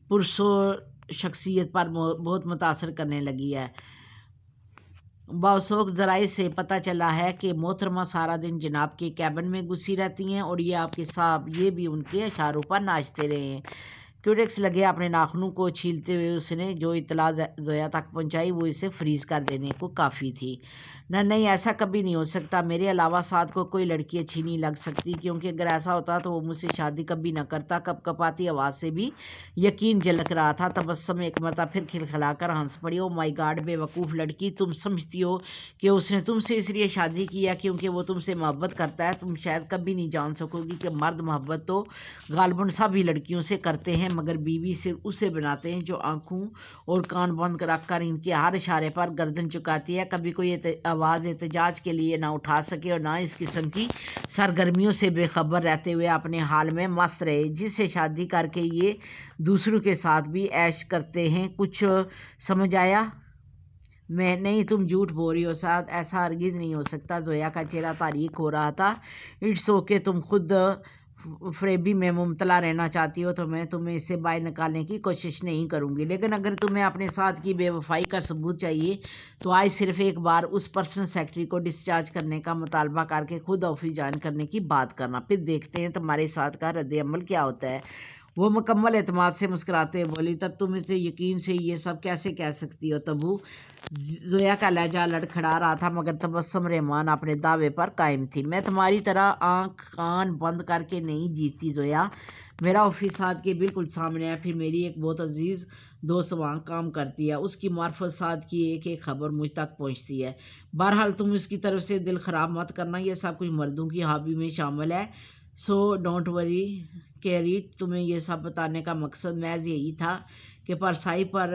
پرسرور شخصیت پر بہت متاثر کرنے لگی ہے۔ باوثوق ذرائع سے پتہ چلا ہے کہ محترمہ سارا دن جناب کے کیبن میں گھسی رہتی ہیں اور یہ آپ کے صاحب یہ بھی ان کے اشاروں پر ناچتے رہے ہیں۔ کیوٹیکس لگے اپنے ناخنوں کو چھیلتے ہوئے اس نے جو اطلاع زویا تک پہنچائی وہ اسے فریز کر دینے کو کافی تھی۔ نہیں، ایسا کبھی نہیں ہو سکتا، میرے علاوہ سعد کو کوئی لڑکی اچھی نہیں لگ سکتی، کیونکہ اگر ایسا ہوتا تو وہ مجھ سے شادی کبھی نہ کرتا۔ کپ کپاتی آواز سے بھی یقین جھلک رہا تھا۔ تبسم ایک مرتبہ پھر کھلکھلا کر ہنس پڑی۔ او مائی گاڈ، بے وقوف لڑکی، تم سمجھتی ہو کہ اس نے تم سے اس لیے شادی کی ہے کیونکہ وہ تم سے محبت کرتا ہے؟ تم شاید کبھی نہیں جان سکو گی کہ مرد محبت تو غالباً سبھی لڑکیوں سے کرتے ہیں، مگر بیوی سے اسے بناتے ہیں جو آنکھوں اور کان بند رکھ کر ان کے ہر اشارے پر گردن چکاتی ہے، کبھی کوئی آواز احتجاج کے لیے نہ اٹھا سکے اور نہ اس قسم کی سرگرمیوں سے بے خبر رہتے ہوئے اپنے حال میں مست رہے، جس سے شادی کر کے یہ دوسروں کے ساتھ بھی عیش کرتے ہیں۔ کچھ سمجھ آیا؟ میں نہیں، تم جھوٹ بول رہی ہو سعد، ایسا ہرگز نہیں ہو سکتا۔ زویا کا چہرہ تاریک ہو رہا تھا۔ اٹس اوکے، تم خود فریبی میں مبتلا رہنا چاہتی ہو تو میں تمہیں اس سے باہر نکالنے کی کوشش نہیں کروں گی، لیکن اگر تمہیں اپنے ساتھ کی بے وفائی کا ثبوت چاہیے تو آج صرف ایک بار اس پرسنل سیکرٹری کو ڈسچارج کرنے کا مطالبہ کر کے خود آفس جوائن کرنے کی بات کرنا، پھر دیکھتے ہیں تمہارے ساتھ کا رد عمل کیا ہوتا ہے۔ وہ مکمل اعتماد سے مسکراتے ہوئے بولی، تب تم اسے یقین سے یہ سب کیسے کہہ سکتی ہو تبو؟ زویا کا لہجہ لڑکھڑا رہا تھا، مگر تبسم رحمان اپنے دعوے پر قائم تھی۔ میں تمہاری طرح آنکھ کان بند کر کے نہیں جیتی زویا، میرا آفس سعد کے بالکل سامنے ہے، پھر میری ایک بہت عزیز دوست وہاں کام کرتی ہے، اس کی معرفت سعد کی ایک ایک خبر مجھ تک پہنچتی ہے۔ بہرحال تم اس کی طرف سے دل خراب مت کرنا، یہ سب کچھ مردوں کی ہابی میں شامل ہے، so don't worry care it. تمہیں یہ سب بتانے کا مقصد محض یہی تھا کہ پرسائی پر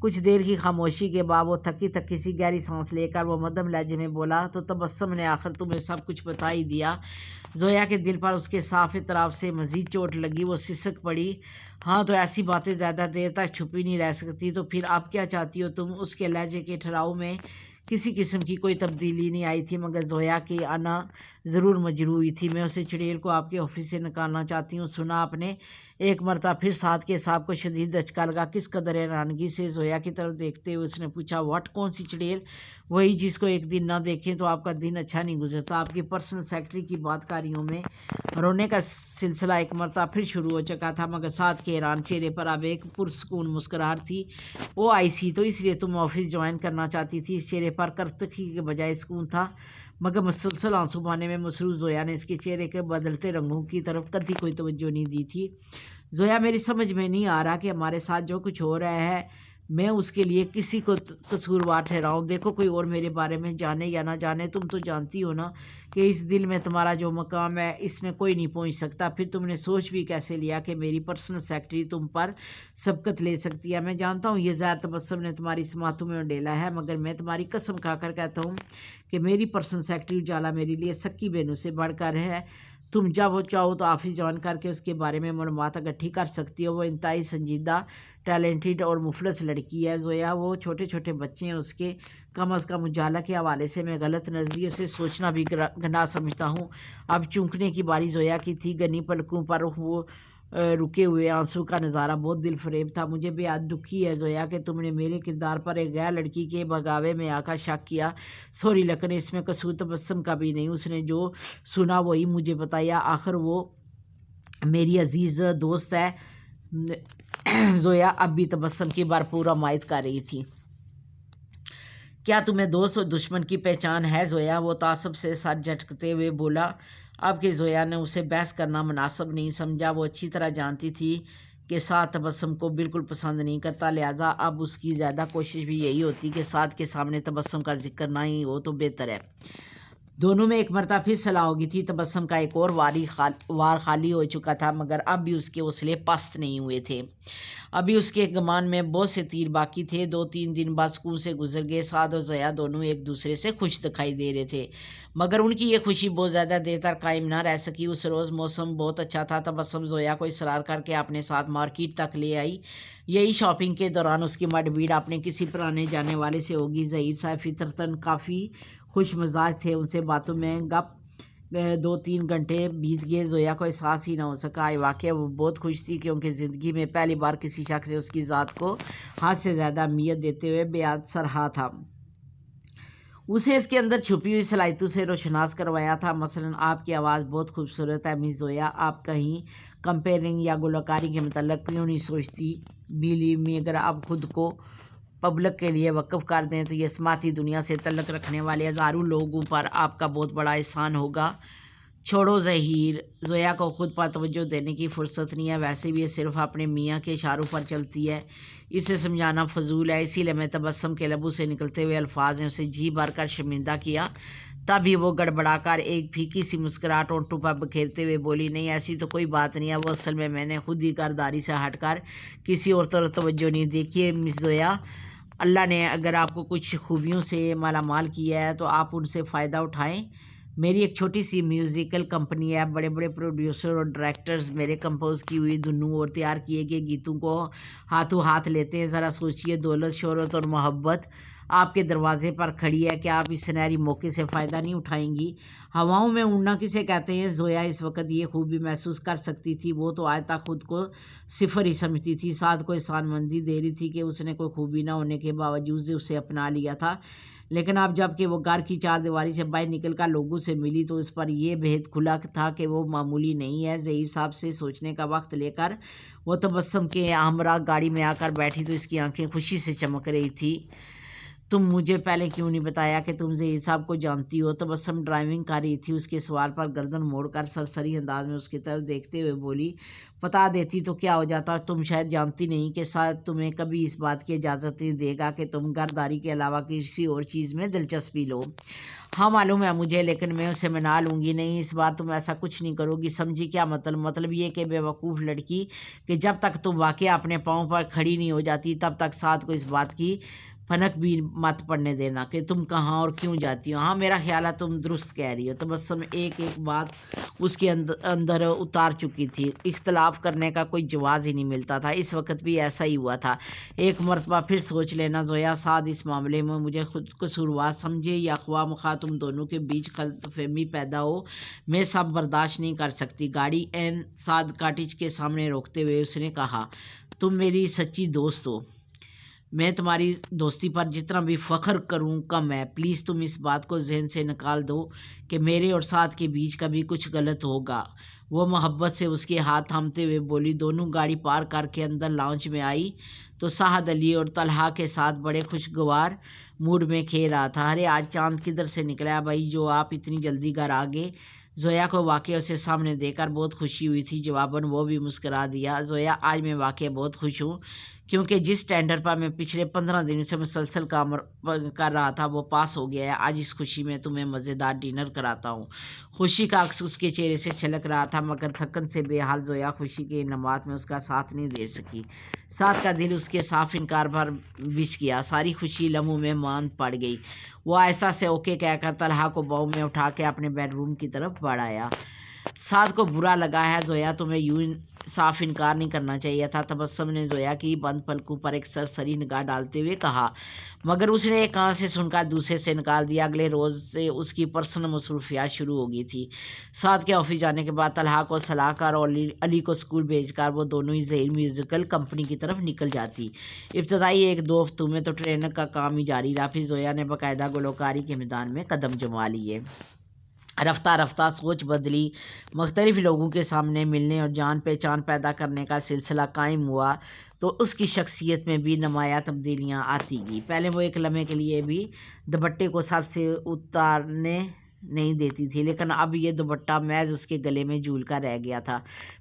کچھ دیر کی خاموشی کے بعد وہ تھکی تھکی سی گہری سانس لے کر وہ مدھم لہجے میں بولا، تو تبسم نے آخر تمہیں سب کچھ بتا ہی دیا۔ زویا کے دل پر اس کے صاف اعتراف سے مزید چوٹ لگی، وہ سسک پڑی۔ ہاں تو ایسی باتیں زیادہ دیر تک چھپی نہیں رہ سکتی، تو پھر آپ کیا چاہتی ہو تم؟ اس کے لہجے کے ٹھہراؤ میں کسی قسم کی کوئی تبدیلی نہیں آئی تھی، مگر زویا کی انا ضرور مجروح ہوئی تھی۔ میں اسے چڑیل کو آپ کے آفس سے نکالنا چاہتی ہوں۔ سنا آپ نے؟ ایک مرتبہ پھر سعد کے صاحب کو شدید دھچکا لگا۔ کس قدر حیرانگی سے زویا کی طرف دیکھتے ہوئے اس نے پوچھا، واٹ؟ کون سی چڑیل؟ وہی جس کو ایک دن نہ دیکھیں تو آپ کا دن اچھا نہیں گزرتا۔ آپ کی پرسنل سیکرٹری کی بات کاریوں میں رونے کا سلسلہ ایک مرتبہ پھر شروع ہو چکا تھا، مگر سعد کے حیران چہرے پر اب ایک پرسکون مسکراہٹ تھی۔ او آئی سی، تو اس لیے تم آفس جوائن کرنا چاہتی تھی؟ اس چہرے پر کرتکی کے بجائے سکون تھا، مگر مسلسل آنسو بہانے میں مصروف زویا نے اس کے چہرے کے بدلتے رنگوں کی طرف کبھی کوئی توجہ نہیں دی تھی۔ زویا، میری سمجھ میں نہیں آ رہا کہ ہمارے ساتھ جو کچھ ہو رہا ہے میں اس کے لیے کسی کو قصوروار ٹھہراؤں۔ دیکھو، کوئی اور میرے بارے میں جانے یا نہ جانے، تم تو جانتی ہو نا کہ اس دل میں تمہارا جو مقام ہے اس میں کوئی نہیں پہنچ سکتا۔ پھر تم نے سوچ بھی کیسے لیا کہ میری پرسنل سیکرٹری تم پر سبقت لے سکتی ہے؟ میں جانتا ہوں یہ زہر تبسم نے تمہاری سماعتوں میں ڈیلا ہے، مگر میں تمہاری قسم کھا کر کہتا ہوں کہ میری پرسنل سیکرٹری اجالا میرے لیے سکی بہنوں سے بڑھ کر ہے۔ تم جب وہ چاہو تو آفس جوائن کر کے اس کے بارے میں معلومات اکٹھی کر سکتی ہو۔ وہ انتہائی سنجیدہ، ٹیلنٹڈ اور مفلس لڑکی ہے زویا۔ وہ چھوٹے چھوٹے بچے ہیں اس کے، کم از کم اجالا کے حوالے سے میں غلط نظریے سے سوچنا بھی گناہ سمجھتا ہوں۔ اب چونکنے کی باری زویا کی تھی۔ گنی پلکوں پر وہ رکے ہوئے آنسو کا نظارہ بہت دل فریب تھا۔ مجھے بے حد دکھی ہے زویا کہ تم نے میرے کردار پر ایک غیر لڑکی کے بغاوے میں آ کر شک کیا۔ سوری لیکن اس میں قصور تبسم کا بھی نہیں۔ اس نے جو سنا وہی مجھے بتایا، آخر وہ میری عزیز دوست ہے۔ زویا اب بھی تبسم کی بھرپور حمایت کر رہی تھی۔ کیا تمہیں دوست اور دشمن کی پہچان ہے زویا؟ وہ تعصب سے سر جھٹکتے ہوئے بولا۔ اب کہ زویا نے اسے بحث کرنا مناسب نہیں سمجھا، وہ اچھی طرح جانتی تھی کہ سعد تبسم کو بالکل پسند نہیں کرتا، لہٰذا اب اس کی زیادہ کوشش بھی یہی ہوتی کہ سعد کے سامنے تبسم کا ذکر نہ ہی ہو تو بہتر ہے۔ دونوں میں ایک مرتبہ پھر صلاح ہو گئی تھی۔ تبسم کا ایک اور وار خالی ہو چکا تھا، مگر اب بھی اس کے حوصلے پست نہیں ہوئے تھے۔ ابھی اس کے گمان میں بہت سے تیر باقی تھے۔ 2-3 دن بعد سکون سے گزر گئے۔ سعد اور زویا دونوں ایک دوسرے سے خوش دکھائی دے رہے تھے، مگر ان کی یہ خوشی بہت زیادہ دیر تک قائم نہ رہ سکی۔ اس روز موسم بہت اچھا تھا۔ تبسم زویا کو اصرار کر کے اپنے ساتھ مارکیٹ تک لے آئی۔ یہی شاپنگ کے دوران اس کی مڈ بھیڑ اپنے کسی پرانے جانے والے سے ہوگی۔ ظہیر صاحب فطرتاً کافی خوش مزاج تھے، ان سے باتوں میں گپ 2-3 گھنٹے بیت گئے، زویا کو احساس ہی نہ ہو سکا۔ واقعہ وہ بہت خوش تھی کیونکہ زندگی میں پہلی بار کسی شخص نے اس کی ذات کو حد سے زیادہ اہمیت دیتے ہوئے بے حد سراہا تھا۔ اسے اس کے اندر چھپی ہوئی صلاحیتوں سے روشناس کروایا تھا۔ مثلاً آپ کی آواز بہت خوبصورت ہے مس زویا، آپ کہیں کمپیئرنگ یا گلوکاری کے متعلق کیوں نہیں سوچتی؟ بیلیو می، اگر آپ خود کو پبلک کے لیے وقف کر دیں تو یہ سماعتی دنیا سے تعلق رکھنے والے ہزاروں لوگوں پر آپ کا بہت بڑا احسان ہوگا۔ چھوڑو ظہیر، زویا کو خود پر توجہ دینے کی فرصت نہیں ہے، ویسے بھی یہ صرف اپنے میاں کے اشاروں پر چلتی ہے، اسے سمجھانا فضول ہے۔ اسی لیے میں تبسم کے لبوں سے نکلتے ہوئے الفاظ نے اسے جی بھر کر شرمندہ کیا۔ تبھی وہ گڑبڑا کر ایک پھیکی سی مسکراہٹ ہونٹوں پر بکھیرتے ہوئے بولی، نہیں ایسی تو کوئی بات نہیں ہے، وہ اصل میں نے خود ہی کرداری سے ہٹ کر کسی اور طرف توجہ نہیں۔ دیکھیے مس زویا، اللہ نے اگر آپ کو کچھ خوبیوں سے مالا مال کیا ہے تو آپ ان سے فائدہ اٹھائیں۔ میری ایک چھوٹی سی میوزیکل کمپنی ہے، بڑے بڑے پروڈیوسر اور ڈائریکٹرز میرے کمپوز کی ہوئی دھنوں اور تیار کیے گئے گیتوں کو ہاتھوں ہاتھ لیتے ہیں۔ ذرا سوچئے، دولت، شہرت اور محبت آپ کے دروازے پر کھڑی ہے، کیا آپ اس سنہری موقع سے فائدہ نہیں اٹھائیں گی؟ ہواؤں میں اڑنا کسے کہتے ہیں؟ زویا اس وقت یہ خوبی محسوس کر سکتی تھی، وہ تو آج تک خود کو صفر ہی سمجھتی تھی۔ سعد کو احسان مندی دے رہی تھی کہ اس نے کوئی خوبی نہ ہونے کے باوجود اسے اپنا لیا تھا، لیکن اب جب کہ وہ گھر کی چار دیواری سے باہر نکل کر لوگوں سے ملی تو اس پر یہ بھید کھلا تھا کہ وہ معمولی نہیں ہے۔ ظہیر صاحب سے سوچنے کا وقت لے کر وہ تبسم کے ہمراہ گاڑی میں آ کر بیٹھی تو اس کی آنکھیں خوشی سے چمک رہی تھی۔ تم مجھے پہلے کیوں نہیں بتایا کہ تم زہیر صاحب کو جانتی ہو؟ تبسم ڈرائیونگ کر رہی تھی، اس کے سوال پر گردن موڑ کر سرسری انداز میں اس کی طرف دیکھتے ہوئے بولی، بتا دیتی تو کیا ہو جاتا، تم شاید جانتی نہیں کہ شاید تمہیں کبھی اس بات کی اجازت نہیں دے گا کہ تم گھرداری کے علاوہ کسی اور چیز میں دلچسپی لو۔ ہاں معلوم ہے مجھے، لیکن میں اسے منا لوں گی۔ نہیں، اس بار تم ایسا کچھ نہیں کرو گی، سمجھی؟ کیا مطلب؟ مطلب یہ کہ بے وقوف لڑکی، کہ جب تک تم واقعہ اپنے پاؤں پر کھڑی نہیں ہو جاتی تب تک ساتھ کو اس بات کی پھنک بھی مت پڑنے دینا کہ تم کہاں اور کیوں جاتی ہو۔ ہاں میرا خیال ہے تم درست کہہ رہی ہو۔ تبسم ایک ایک بات اس کے اندر اتار چکی تھی، اختلاف کرنے کا کوئی جواز ہی نہیں ملتا تھا۔ اس وقت بھی ایسا ہی ہوا تھا۔ ایک مرتبہ پھر سوچ لینا زویا، سعد اس معاملے میں مجھے خود قصوروار سمجھے یا خواہ مخواہ تم دونوں کے بیچ غلط فہمی پیدا ہو، میں سب برداشت نہیں کر سکتی۔ گاڑی این سعد کاٹیج کے سامنے روکتے ہوئے اس نے کہا، تم میری سچی دوست ہو، میں تمہاری دوستی پر جتنا بھی فخر کروں کم ہے۔ پلیز تم اس بات کو ذہن سے نکال دو کہ میرے اور سعد کے بیچ کبھی کچھ غلط ہوگا۔ وہ محبت سے اس کے ہاتھ تھامتے ہوئے بولی۔ دونوں گاڑی پار کر کے اندر لاؤنج میں آئی تو سعد علی اور طلحہ کے ساتھ بڑے خوشگوار موڈ میں کھیل رہا تھا۔ ارے آج چاند کدھر سے نکلا ہے بھائی جو آپ اتنی جلدی گھر آ گئے؟ زویا کو واقعہ اسے سامنے دیکھ کر بہت خوشی ہوئی تھی۔ جواباً وہ بھی مسکرا دیا، زویا آج میں واقعہ بہت خوش ہوں کیونکہ جس ٹینڈر پر میں پچھلے 15 دنوں سے مسلسل کام کر رہا تھا وہ پاس ہو گیا ہے۔ آج اس خوشی میں تمہیں مزیدار ڈنر کراتا ہوں۔ خوشی کا عکس اس کے چہرے سے چھلک رہا تھا، مگر تھکن سے بے حال زویا خوشی کے انعامات میں اس کا ساتھ نہیں دے سکی۔ ساتھ کا دل اس کے صاف انکار پر بچھ گیا، ساری خوشی لمحوں میں ماند پڑ گئی۔ وہ آہستہ سے اوکے کہہ کر طلحہ کو باہوں میں اٹھا کے اپنے بیڈ روم کی طرف بڑھ آیا۔ سعد کو برا لگا ہے زویا، تمہیں یوں صاف انکار نہیں کرنا چاہیے تھا۔ تبسم نے زویا کی بند پلکوں پر ایک سرسری نگاہ ڈالتے ہوئے کہا، مگر اس نے ایک کان سے سن کر دوسرے سے نکال دیا۔ اگلے روز سے اس کی پرسنل مصروفیات شروع ہو گئی تھی۔ سعد کے آفس جانے کے بعد طلحہ کو سلا کر اور علی کو اسکول بھیج کر وہ دونوں ہی زہیر میوزیکل کمپنی کی طرف نکل جاتی۔ ابتدائی 1-2 ہفتوں میں تو ٹرینر کا کام ہی جاری رہا، پھر زویا نے باقاعدہ گلوکاری کے میدان میں قدم جما لیے۔ رفتہ رفتہ سوچ بدلی، مختلف لوگوں کے سامنے ملنے اور جان پہچان پیدا کرنے کا سلسلہ قائم ہوا تو اس کی شخصیت میں بھی نمایاں تبدیلیاں آتی گئیں۔ پہلے وہ ایک لمحے کے لیے بھی دوپٹے کو سر سے اتارنے نہیں دیتی تھی، لیکن اب یہ دوپٹہ محض اس کے گلے میں جھول کر رہ گیا تھا۔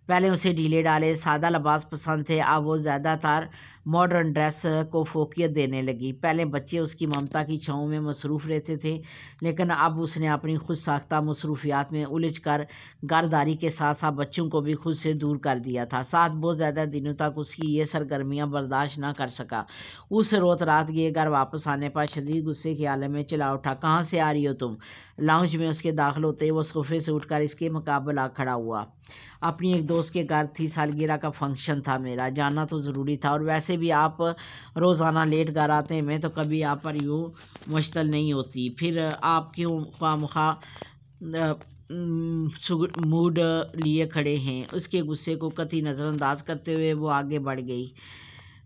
پہلے اسے ڈھیلے ڈالے سادہ لباس پسند تھے، اب وہ زیادہ تر ماڈرن ڈریس کو فوقیت دینے لگی۔ پہلے بچے اس کی ممتا کی چھاؤں میں مصروف رہتے تھے، لیکن اب اس نے اپنی خود ساختہ مصروفیات میں الجھ کر گھرداری کے ساتھ ساتھ بچوں کو بھی خود سے دور کر دیا تھا۔ ساتھ بہت زیادہ دنوں تک اس کی یہ سرگرمیاں برداشت نہ کر سکا۔ اس روز رات یہ گھر واپس آنے پر شدید غصے کے عالم میں چلا اٹھا۔ کہاں سے آ رہی ہو تم؟ لاؤنج میں اس کے داخل ہوتے ہی وہ صوفے سے اٹھ کر اس کے مقابل آ کھڑا ہوا۔ اپنی ایک دوست کے گھر تھی، سالگرہ کا فنکشن تھا، میرا جانا تو ضروری تھا، اور ویسے بھی آپ روزانہ لیٹ گھر آتے ہیں، میں تو کبھی آپ پر یوں مشتل نہیں ہوتی، پھر آپ کیوں خواہ مخواہ موڈ لیے کھڑے ہیں؟ اس کے غصے کو قطعی نظر انداز کرتے ہوئے وہ آگے بڑھ گئی۔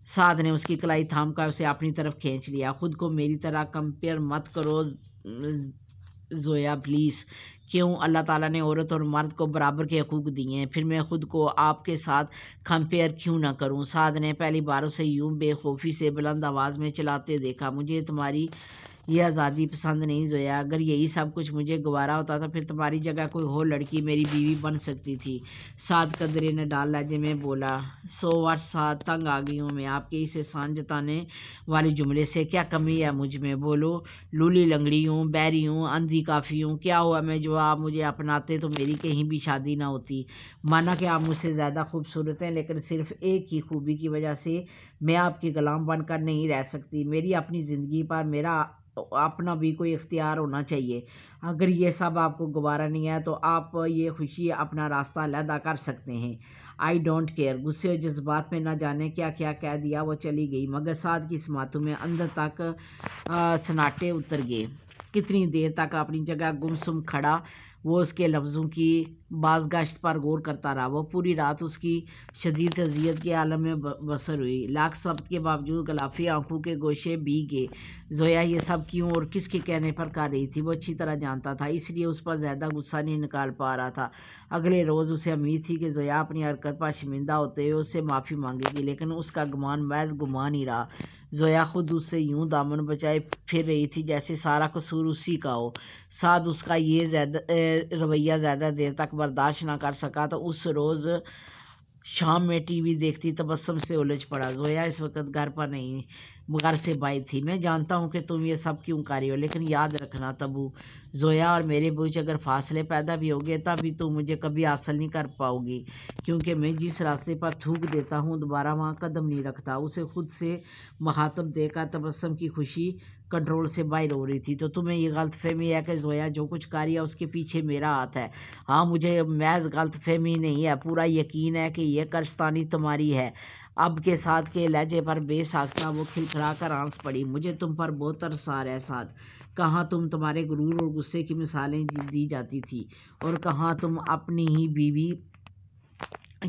سعد نے اس کی کلائی تھام کر اسے اپنی طرف کھینچ لیا۔ خود کو میری طرح کمپیئر مت کرو زویا پلیز۔ کیوں؟ اللہ تعالیٰ نے عورت اور مرد کو برابر کے حقوق دیے ہیں، پھر میں خود کو آپ کے ساتھ کمپیئر کیوں نہ کروں؟ سعد نے پہلی بار اسے یوں بے خوفی سے بلند آواز میں چلاتے دیکھا۔ مجھے تمہاری یہ آزادی پسند نہیں زویا، اگر یہی سب کچھ مجھے گوارا ہوتا تو پھر تمہاری جگہ کوئی اور لڑکی میری بیوی بن سکتی تھی۔ سعد قدرے نڈال لہجے میں بولا۔ سو واٹ سعد، تنگ آ گئی ہوں میں آپ کے اس احسان جتانے والے جملے سے، کیا کمی ہے مجھ میں؟ بولو، لولی لنگڑی ہوں، بہری ہوں، اندھی کافی ہوں، کیا ہوا میں جو آپ مجھے اپناتے تو میری کہیں بھی شادی نہ ہوتی؟ مانا کہ آپ مجھ سے زیادہ خوبصورت ہیں، لیکن صرف ایک ہی خوبی کی وجہ سے میں آپ کی غلام بن کر نہیں رہ سکتی۔ میری اپنی زندگی پر میرا اپنا بھی کوئی اختیار ہونا چاہیے۔ اگر یہ سب آپ کو گوارا نہیں ہے تو آپ یہ خوشی اپنا راستہ علیحدہ کر سکتے ہیں۔ I don't care. غصے اور جذبات میں نہ جانے کیا کیا کہہ دیا وہ چلی گئی، مگر سعد کی سماعتوں میں اندر تک سناٹے اتر گئے۔ کتنی دیر تک اپنی جگہ گمسم کھڑا وہ اس کے لفظوں کی بازگشت پر غور کرتا رہا۔ وہ پوری رات اس کی شدید اذیت کے عالم میں بسر ہوئی۔ لاکھ صبر کے باوجود غلافی آنکھوں کے گوشے بھیگ گئے۔ زویا یہ سب کیوں اور کس کے کہنے پر کر رہی تھی وہ اچھی طرح جانتا تھا، اس لیے اس پر زیادہ غصہ نہیں نکال پا رہا تھا۔ اگلے روز اسے امید تھی کہ زویا اپنی حرکت پر شرمندہ ہوتے ہوئے اس سے معافی مانگے گی، لیکن اس کا گمان محض گمان ہی رہا۔ زویا خود اس سے یوں دامن بچائے پھر رہی تھی جیسے سارا قصور اسی کا ہو۔ سعد اس کا یہ رویہ زیادہ دیر تک برداشت نہ کر سکا تو اس روز شام میں ٹی وی دیکھتی تبسم سے الجھ پڑا۔ زویا اس وقت گھر پر نہیں، گھر سے باہر تھی۔ میں جانتا ہوں کہ تم یہ سب کیوں کر رہی ہو، لیکن یاد رکھنا تبو، زویا اور میرے بیچ اگر فاصلے پیدا بھی ہو گئے تب بھی تم مجھے کبھی حاصل نہیں کر پاؤ گی، کیونکہ میں جس راستے پر تھوک دیتا ہوں دوبارہ وہاں قدم نہیں رکھتا۔ اسے خود سے مخاطب دے کر تبسم کی خوشی کنٹرول سے باہر ہو رہی تھی۔ تو تمہیں یہ غلط فہمی ہے کہ زویا جو کچھ کر رہی ہے اس کے پیچھے میرا ہاتھ ہے؟ ہاں، مجھے محض غلط فہمی نہیں ہے، پورا یقین ہے کہ یہ کارستانی تمہاری ہے۔ اب کے ساتھ کے لہجے پر بے ساختہ وہ کھلکھلا کر ہنس پڑی۔ مجھے تم پر بہت ترس آ رہا ہے سعد۔ کہاں تمہارے غرور اور غصے کی مثالیں دی جاتی تھی، اور کہاں تم اپنی ہی بیوی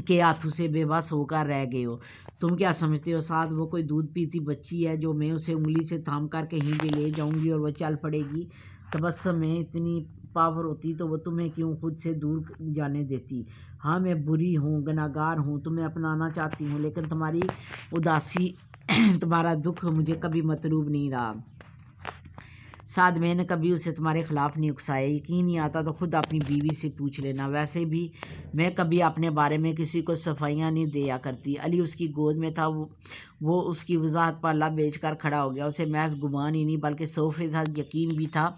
کے ہاتھوں سے بے بس ہو کر رہ گئے ہو۔ تم کیا سمجھتے ہو سعد، وہ کوئی دودھ پیتی بچی ہے جو میں اسے انگلی سے تھام کر کہیں بھی لے جاؤں گی اور وہ چل پڑے گی؟ تبسم میں اتنی پاور ہوتی تو وہ تمہیں کیوں خود سے دور جانے دیتی؟ ہاں، میں بری ہوں، گناہگار ہوں، تمہیں اپنانا چاہتی ہوں، لیکن تمہاری اداسی، تمہارا دکھ مجھے کبھی مطلوب نہیں رہا۔ سعد، میں نے کبھی اسے تمہارے خلاف نہیں اکسایا۔ یقین نہیں آتا تو خود اپنی بیوی سے پوچھ لینا۔ ویسے بھی میں کبھی اپنے بارے میں کسی کو صفائیاں نہیں دیا کرتی۔ علی اس کی گود میں تھا، وہ اس کی وضاحت پر لب بیچ کر کھڑا ہو گیا۔ اسے محض گمان ہی نہیں بلکہ 100% یقین بھی تھا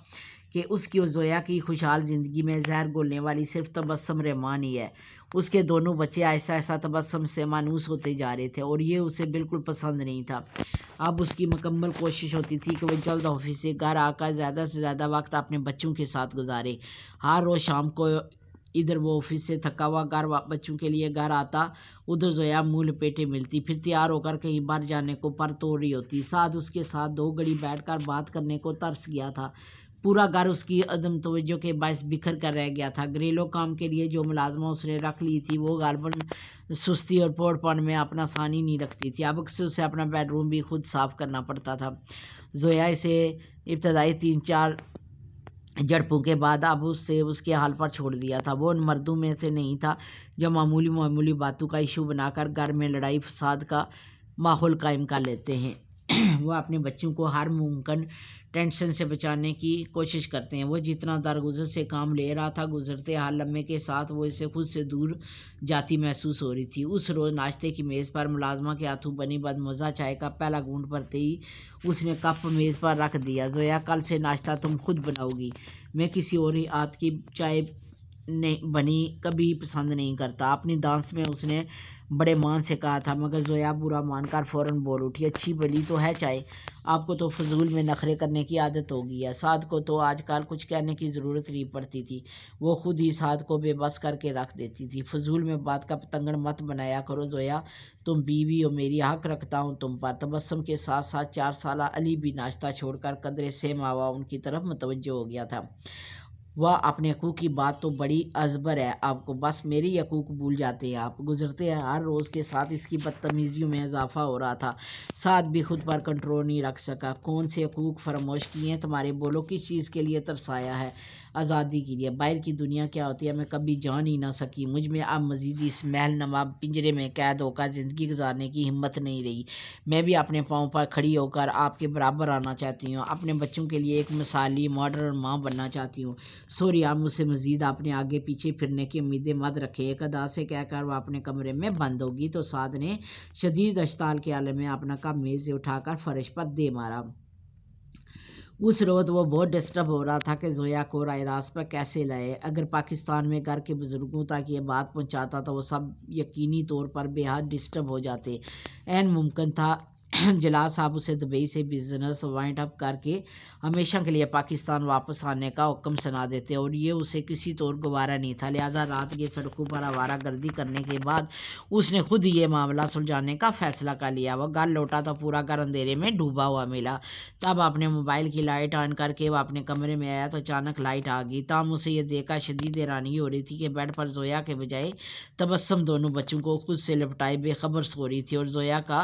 کہ اس کی اور زویا کی خوشحال زندگی میں زہر گھولنے والی صرف تبسم رحمان ہی ہے۔ اس کے دونوں بچے آہستہ آہستہ تبسم سے مانوس ہوتے جا رہے تھے اور یہ اسے بالکل پسند نہیں تھا۔ اب اس کی مکمل کوشش ہوتی تھی کہ وہ جلد آفس سے گھر آ کر زیادہ سے زیادہ وقت اپنے بچوں کے ساتھ گزارے۔ ہر روز شام کو ادھر وہ آفس سے تھکا ہوا بچوں کے لیے گھر آتا، ادھر زویا منہ لپیٹے ملتی، پھر تیار ہو کر کہیں باہر جانے کو پر توڑ رہی ہوتی۔ سعد اس کے ساتھ 2 گھڑی بیٹھ کر بات کرنے کو ترس گیا تھا۔ پورا گھر اس کی عدم توجہ کے باعث بکھر کر رہ گیا تھا۔ گھریلو کام کے لیے جو ملازمہ اس نے رکھ لی تھی وہ غالباً سستی اور پوڑ پن میں اپنا ثانی نہیں رکھتی تھی۔ اب اکثر اسے اپنا بیڈ روم بھی خود صاف کرنا پڑتا تھا۔ زویا اسے ابتدائی 3-4 جھڑپوں کے بعد اب اس کے حال پر چھوڑ دیا تھا۔ وہ ان مردوں میں سے نہیں تھا جو معمولی باتوں کا ایشو بنا کر گھر میں لڑائی فساد کا ماحول قائم کر لیتے ہیں۔ وہ اپنے بچوں کو ہر ممکن ٹینشن سے بچانے کی کوشش کرتے ہیں۔ وہ جتنا درگزر سے کام لے رہا تھا، گزرتے ہر لمحے کے ساتھ وہ اسے خود سے دور جاتی محسوس ہو رہی تھی۔ اس روز ناشتے کی میز پر ملازمہ کے ہاتھوں بنی بدمزہ چائے کا پہلا گھونٹ بھرتے ہی اس نے کپ میز پر رکھ دیا۔ زویا، کل سے ناشتہ تم خود بناؤ گی، میں کسی اور ہاتھ کی چائے بنی کبھی پسند نہیں کرتا۔ اپنی دانت میں اس نے بڑے مان سے کہا تھا، مگر زویا برا مان کر فوراً بول اٹھی، اچھی بھلی تو ہے چائے، آپ کو تو فضول میں نخرے کرنے کی عادت ہو گئی ہے۔ سعد کو تو آج کل کچھ کہنے کی ضرورت نہیں پڑتی تھی، وہ خود ہی سعد کو بے بس کر کے رکھ دیتی تھی۔ فضول میں بات کا پتنگڑ مت بنایا کرو زویا، تم بیوی ہو میری، حق رکھتا ہوں تم پر۔ تبسم کے ساتھ ساتھ 4 سالہ علی بھی ناشتہ چھوڑ کر قدرے سہما ان کی طرف متوجہ ہو گیا تھا۔ وہ اپنے حقوق کی بات تو بڑی ازبر ہے آپ کو، بس میرے حقوق بھول جاتے ہیں آپ۔ گزرتے ہر روز کے ساتھ اس کی بدتمیزیوں میں اضافہ ہو رہا تھا۔ سعد بھی خود پر کنٹرول نہیں رکھ سکا۔ کون سے حقوق فراموش کیے ہیں تمہارے، بولو، کس چیز کے لیے ترسایا ہے؟ آزادی کے لیے۔ باہر کی دنیا کیا ہوتی ہے میں کبھی جان ہی نہ سکی۔ مجھ میں اب مزید اس محل نما پنجرے میں قید ہو کر زندگی گزارنے کی ہمت نہیں رہی۔ میں بھی اپنے پاؤں پر کھڑی ہو کر آپ کے برابر آنا چاہتی ہوں، اپنے بچوں کے لیے ایک مثالی ماڈرن ماں بننا چاہتی ہوں۔ سوری، آپ مجھ سے مزید اپنے آگے پیچھے پھرنے کی امیدیں مت رکھیں۔ ایک ادا سے کہہ کر وہ اپنے کمرے میں بند ہوگی تو سعد نے شدید اشتعال کے عالم میں اپنا کپ میز سے اٹھا کر فرش پر دے مارا۔ اس روز وہ بہت ڈسٹرب ہو رہا تھا کہ زویا کو راہ راست پر کیسے لائے۔ اگر پاکستان میں گھر کے بزرگوں تک یہ بات پہنچاتا تو وہ سب یقینی طور پر بے حد ڈسٹرب ہو جاتے۔ عین ممکن تھا جلال صاحب اسے دبئی سے بزنس وائنڈ اپ کر کے ہمیشہ کے لیے پاکستان واپس آنے کا حکم سنا دیتے، اور یہ اسے کسی طور گوارا نہیں تھا۔ لہذا رات کے سڑکوں پر آوارہ گردی کرنے کے بعد اس نے خود ہی یہ معاملہ سلجھانے کا فیصلہ کر لیا۔ وہ گھر لوٹا تو پورا گھر اندھیرے میں ڈوبا ہوا ملا۔ تب اپنے موبائل کی لائٹ آن کر کے وہ اپنے کمرے میں آیا تو اچانک لائٹ آ گئی۔ تاہم اسے یہ دیکھ کر شدید حیرانی ہو رہی تھی کہ بیڈ پر زویا کے بجائے تبسم دونوں بچوں کو خود سے لپٹائے بے خبر سو رہی تھی، اور زویا کا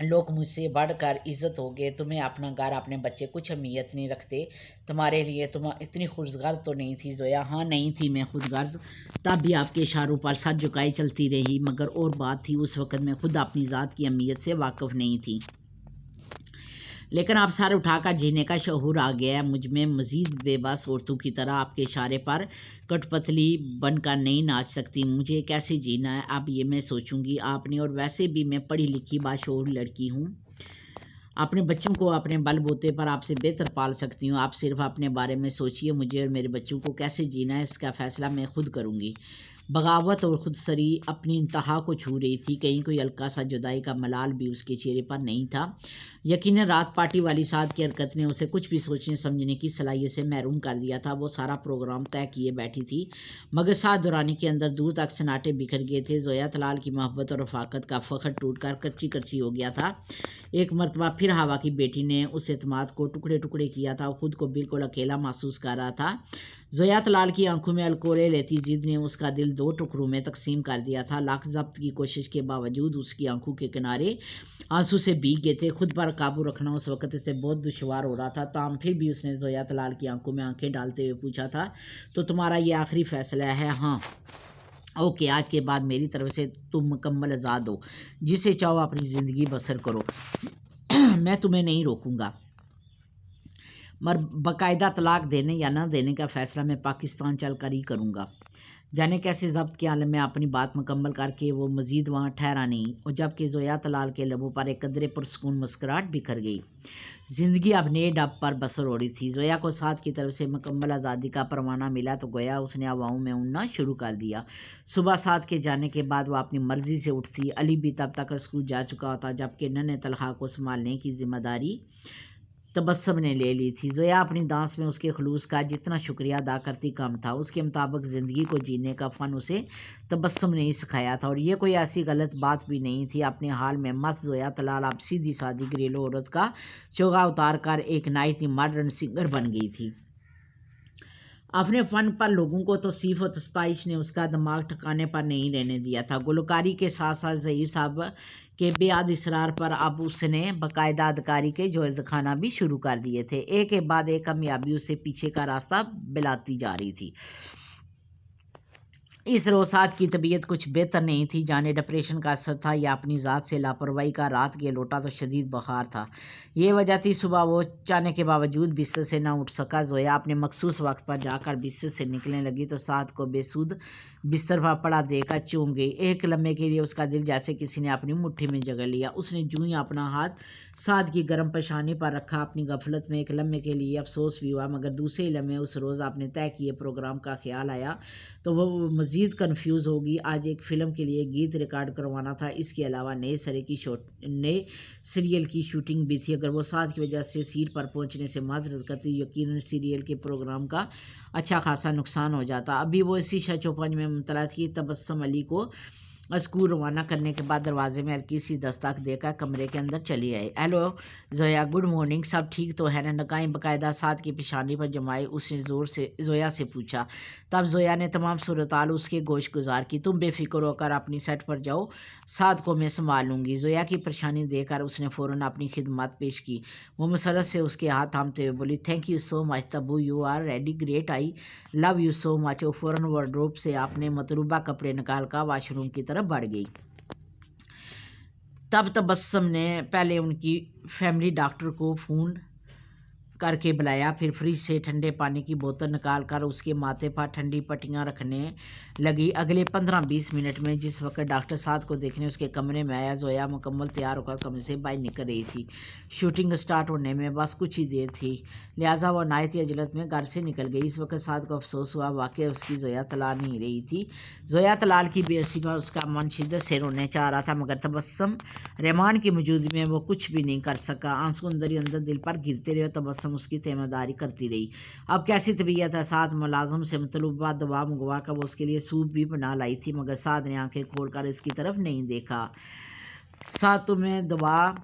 لوگ مجھ سے بڑھ کر عزت ہو گئے، تمہیں اپنا گھر اپنے بچے کچھ اہمیت نہیں رکھتے، تمہارے لیے تم اتنی خودغرض تو نہیں تھی زویا؟ ہاں نہیں تھی میں خودغرض، تب بھی آپ کے اشاروں پر سر جھکائے چلتی رہی، مگر اور بات تھی اس وقت میں خود اپنی ذات کی اہمیت سے واقف نہیں تھی، لیکن اب سر اٹھا کر جینے کا شعور آ گیا ہے مجھ میں، مزید بے بس عورتوں کی طرح آپ کے اشارے پر کٹ پتلی بن کر نہیں ناچ سکتی، مجھے کیسے جینا ہے اب یہ میں سوچوں گی آپ نے، اور ویسے بھی میں پڑھی لکھی باشعور لڑکی ہوں، اپنے بچوں کو اپنے بل بوتے پر آپ سے بہتر پال سکتی ہوں، آپ صرف اپنے بارے میں سوچئے، مجھے اور میرے بچوں کو کیسے جینا ہے اس کا فیصلہ میں خود کروں گی۔ بغاوت اور خود سری اپنی انتہا کو چھو رہی تھی، کہیں کوئی ہلکا سا جدائی کا ملال بھی اس کے چہرے پر نہیں تھا، یقیناً رات پارٹی والی سعد کی حرکت نے اسے کچھ بھی سوچنے سمجھنے کی صلاحیت سے محروم کر دیا تھا، وہ سارا پروگرام طے کیے بیٹھی تھی، مگر سعد درانی کے اندر دور تک سناٹے بکھر گئے تھے، زویا طلال کی محبت اور رفاقت کا فخر ٹوٹ کر کچی کچی ہو گیا تھا، ایک مرتبہ پھر ہوا کی بیٹی نے اس اعتماد کو ٹکڑے ٹکڑے کیا تھا، خود کو بالکل اکیلا محسوس کر رہا تھا، زویا طلال کی آنکھوں میں الکورے لیتی ضد نے اس کا دل دو ٹکڑوں میں تقسیم کر دیا تھا، لاکھ ضبط کی کوشش کے باوجود اس کی آنکھوں کے کنارے آنسو سے بھیگ گئے تھے، خود پر قابو رکھنا اس وقت اسے بہت دشوار ہو رہا تھا، تاہم پھر بھی اس نے زویا طلال کی آنکھوں میں آنکھیں ڈالتے ہوئے پوچھا تھا، تو تمہارا یہ آخری فیصلہ ہے؟ ہاں اوکے، آج کے بعد میری طرف سے تم مکمل آزاد ہو، جسے چاہو اپنی زندگی بسر کرو، میں تمہیں نہیں روکوں گا، مگر باقاعدہ طلاق دینے یا نہ دینے کا فیصلہ میں پاکستان چل کر ہی کروں گا۔ جانے کیسے ضبط کے عالم میں اپنی بات مکمل کر کے وہ مزید وہاں ٹھہرا نہیں، اور جب کہ زویا طلال کے لبوں پر ایک قدرے پرسکون مسکراہٹ بکھر گئی، زندگی اب نئے ڈب پر بسر ہو رہی تھی، زویا کو سعد کی طرف سے مکمل آزادی کا پروانہ ملا تو گویا اس نے ہواؤں میں اڑنا شروع کر دیا، صبح سعد کے جانے کے بعد وہ اپنی مرضی سے اٹھتی، علی بھی تب تک اسکول جا چکا ہوتا، جبکہ ننھے طلحہ کو سنبھالنے کی ذمہ داری تبسم نے لے لی تھی، زویا اپنی دانس میں اس کے خلوص کا جتنا شکریہ ادا کرتی کم تھا، اس کے مطابق زندگی کو جینے کا فن اسے تبسم نے ہی سکھایا تھا، اور یہ کوئی ایسی غلط بات بھی نہیں تھی، اپنے حال میں مست زویا طلال اب سیدھی سادی گھریلو عورت کا چوگا اتار کر ایک نہایت ہی ماڈرن سنگر بن گئی تھی، اپنے فن پر لوگوں کو توصیف و ستائش نے اس کا دماغ ٹھکانے پر نہیں رہنے دیا تھا، گلوکاری کے ساتھ ساتھ ظہیر صاحب کے بے حد اصرار پر اب اس نے باقاعدہ اداکاری کے جوہر دکھانا بھی شروع کر دیے تھے، ایک کے بعد ایک کامیابی اسے پیچھے کا راستہ بلاتی جا رہی تھی، اس روز سعد کی طبیعت کچھ بہتر نہیں تھی، جانے ڈپریشن کا اثر تھا یا اپنی ذات سے لاپرواہی کا، رات کے لوٹا تو شدید بخار تھا، یہ وجہ تھی صبح وہ چاہنے کے باوجود بستر سے نہ اٹھ سکا، زویا اپنے مخصوص وقت پر جا کر بستر سے نکلنے لگی تو سعد کو بے سود بستر پر پڑا دے کر چونک گئی، ایک لمحے کے لیے اس کا دل جیسے کسی نے اپنی مٹھی میں جگڑ لیا، اس نے جوں ہی اپنا ہاتھ سعد کی گرم پیشانی پر رکھا، اپنی غفلت میں ایک لمحے کے لیے افسوس بھی ہوا، مگر دوسرے لمحے اس روز اپنے طے کیے پروگرام کا خیال آیا تو وہ مزید کنفیوز ہوگی، آج ایک فلم کے لیے گیت ریکارڈ کروانا تھا، اس کے علاوہ نئے سیریل کی شوٹنگ بھی تھی، اگر وہ سعد کی وجہ سے سیٹ پر پہنچنے سے معذرت کرتی یقیناً سیریل کے پروگرام کا اچھا خاصا نقصان ہو جاتا، ابھی وہ اسی شچ و پنج میں مبتلا تھی، تبسم علی کو اسکول روانہ کرنے کے بعد دروازے میں ہلکی سی دستک دے کر کمرے کے اندر چلی آئی، ہیلو زویا، گڈ مارننگ، سب ٹھیک تو ہے نا؟ نگاہیں باقاعدہ سعد کی پیشانی پر جمائے اس نے زور سے زویا سے پوچھا، تب زویا نے تمام صورتحال اس کے گوش گزار کی، تم بے فکر ہو کر اپنی سیٹ پر جاؤ، سعد کو میں سنبھال لوں گی، زویا کی پریشانی دیکھ کر اس نے فوراً اپنی خدمات پیش کی، وہ مسرت سے اس کے ہاتھ تھامتے ہوئے بولی، thank you so much Tabu, you are ready great, I love you so much, وہ فوراً وارڈروب سے اپنے مطلوبہ کپڑے نکال کر واش روم کی طرف بڑھ گئی، تب تبسم نے پہلے ان کی فیملی ڈاکٹر کو فون کر کے بلایا، پھر فریج سے ٹھنڈے پانی کی بوتل نکال کر اس کے ماتھے پر ٹھنڈی پٹیاں رکھنے لگی، اگلے 15-20 منٹ میں جس وقت ڈاکٹر سعد کو دیکھنے اس کے کمرے میں آیا، زویا مکمل تیار ہو کر کمرے سے باہر نکل رہی تھی، شوٹنگ سٹارٹ ہونے میں بس کچھ ہی دیر تھی، لہٰذا وہ نہایت ہی عجلت میں گھر سے نکل گئی، اس وقت سعد کو افسوس ہوا، واقعی اس کی زویا طلال نہیں رہی تھی، زویا طلال کی بے بسی پر اس کا من شدت سے رونے چاہ رہا تھا، مگر تبسم رحمان کی موجودگی میں وہ کچھ بھی نہیں کر سکا، آنسو اندر ہی اندر دل پر گرتے رہے، تبسم اس کی تیمارداری کرتی رہی، اب کیسی طبیعت ہے؟ سعد ملازم سے مطلوبہ دوا منگوا کر وہ اس کے لیے سوپ بھی بنا لائی تھی، مگر سعد نے آنکھیں کھول کر اس کی طرف نہیں دیکھا، سعد تمہیں دوا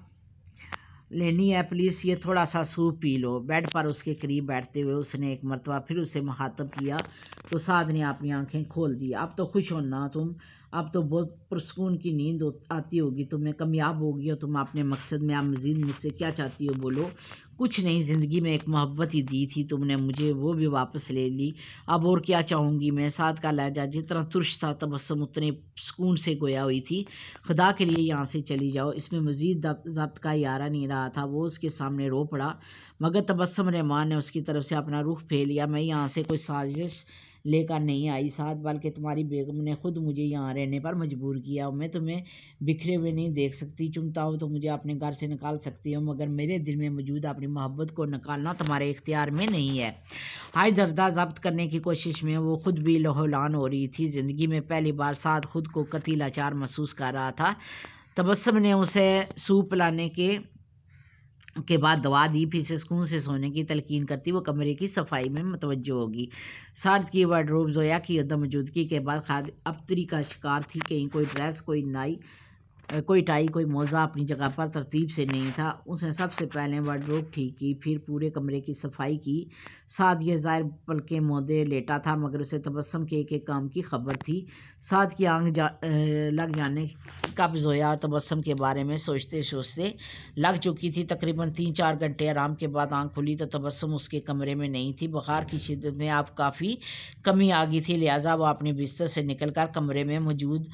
لینی ہے پلیز، یہ تھوڑا سا سوپ پی لو، بیڈ پر اس کے قریب بیٹھتے ہوئے اس نے ایک مرتبہ پھر اسے مخاطب کیا تو سعد نے اپنی آنکھیں کھول دی، اب تو خوش ہونا تم، اب تو بہت پرسکون کی نیند آتی ہوگی، تمہیں کامیاب ہوگی اور تم اپنے مقصد میں اب مزید مجھ سے کیا چاہتی ہو بولو۔ کچھ نہیں، زندگی میں ایک محبت ہی دی تھی تم نے مجھے، وہ بھی واپس لے لی، اب اور کیا چاہوں گی میں۔ سعد کا لہجہ جتنا ترش تھا، تبسم اتنے سکون سے گویا ہوئی تھی۔ خدا کے لیے یہاں سے چلی جاؤ۔ اس میں مزید ضبط کا ارادہ نہیں رہا تھا، وہ اس کے سامنے رو پڑا، مگر تبسم رحمان نے اس کی طرف سے اپنا رخ پھیر لیا۔ میں یہاں سے کوئی سازش لے کر نہیں آئی سعد، بلکہ تمہاری بیگم نے خود مجھے یہاں رہنے پر مجبور کیا۔ میں تمہیں بکھرے ہوئے نہیں دیکھ سکتی، چنتا ہو تو مجھے اپنے گھر سے نکال سکتی ہو، مگر میرے دل میں موجود اپنی محبت کو نکالنا تمہارے اختیار میں نہیں ہے۔ ہائی دردہ ضبط کرنے کی کوشش میں وہ خود بھی لہولان ہو رہی تھی۔ زندگی میں پہلی بار سعد خود کو قطعی لاچار محسوس کر رہا تھا۔ تبسم نے اسے سوپ پلانے کے بعد دوا دی، پھر سے سکون سے سونے کی تلقین کرتی وہ کمرے کی صفائی میں متوجہ ہوگی۔ سعد کی وارڈروب زویا کی عدم موجودگی کے بعد ابتری کا شکار تھی، کہیں کوئی ڈریس، کوئی ٹائی، کوئی موزہ اپنی جگہ پر ترتیب سے نہیں تھا۔ اس نے سب سے پہلے وارڈروب ٹھیک کی، پھر پورے کمرے کی صفائی کی۔ سعد یہ ظاہر پلکیں موندے لیٹا تھا، مگر اسے تبسم کے ایک ایک کام کی خبر تھی۔ سعد کی آنکھ لگ جانے کب زویا اور تبسم کے بارے میں سوچتے سوچتے لگ چکی تھی۔ تقریباً 3-4 گھنٹے آرام کے بعد آنکھ کھلی تو تبسم اس کے کمرے میں نہیں تھی۔ بخار کی شدت میں اب کافی کمی آ گئی تھی، لہٰذا وہ اپنے بستر سے نکل کر کمرے میں موجود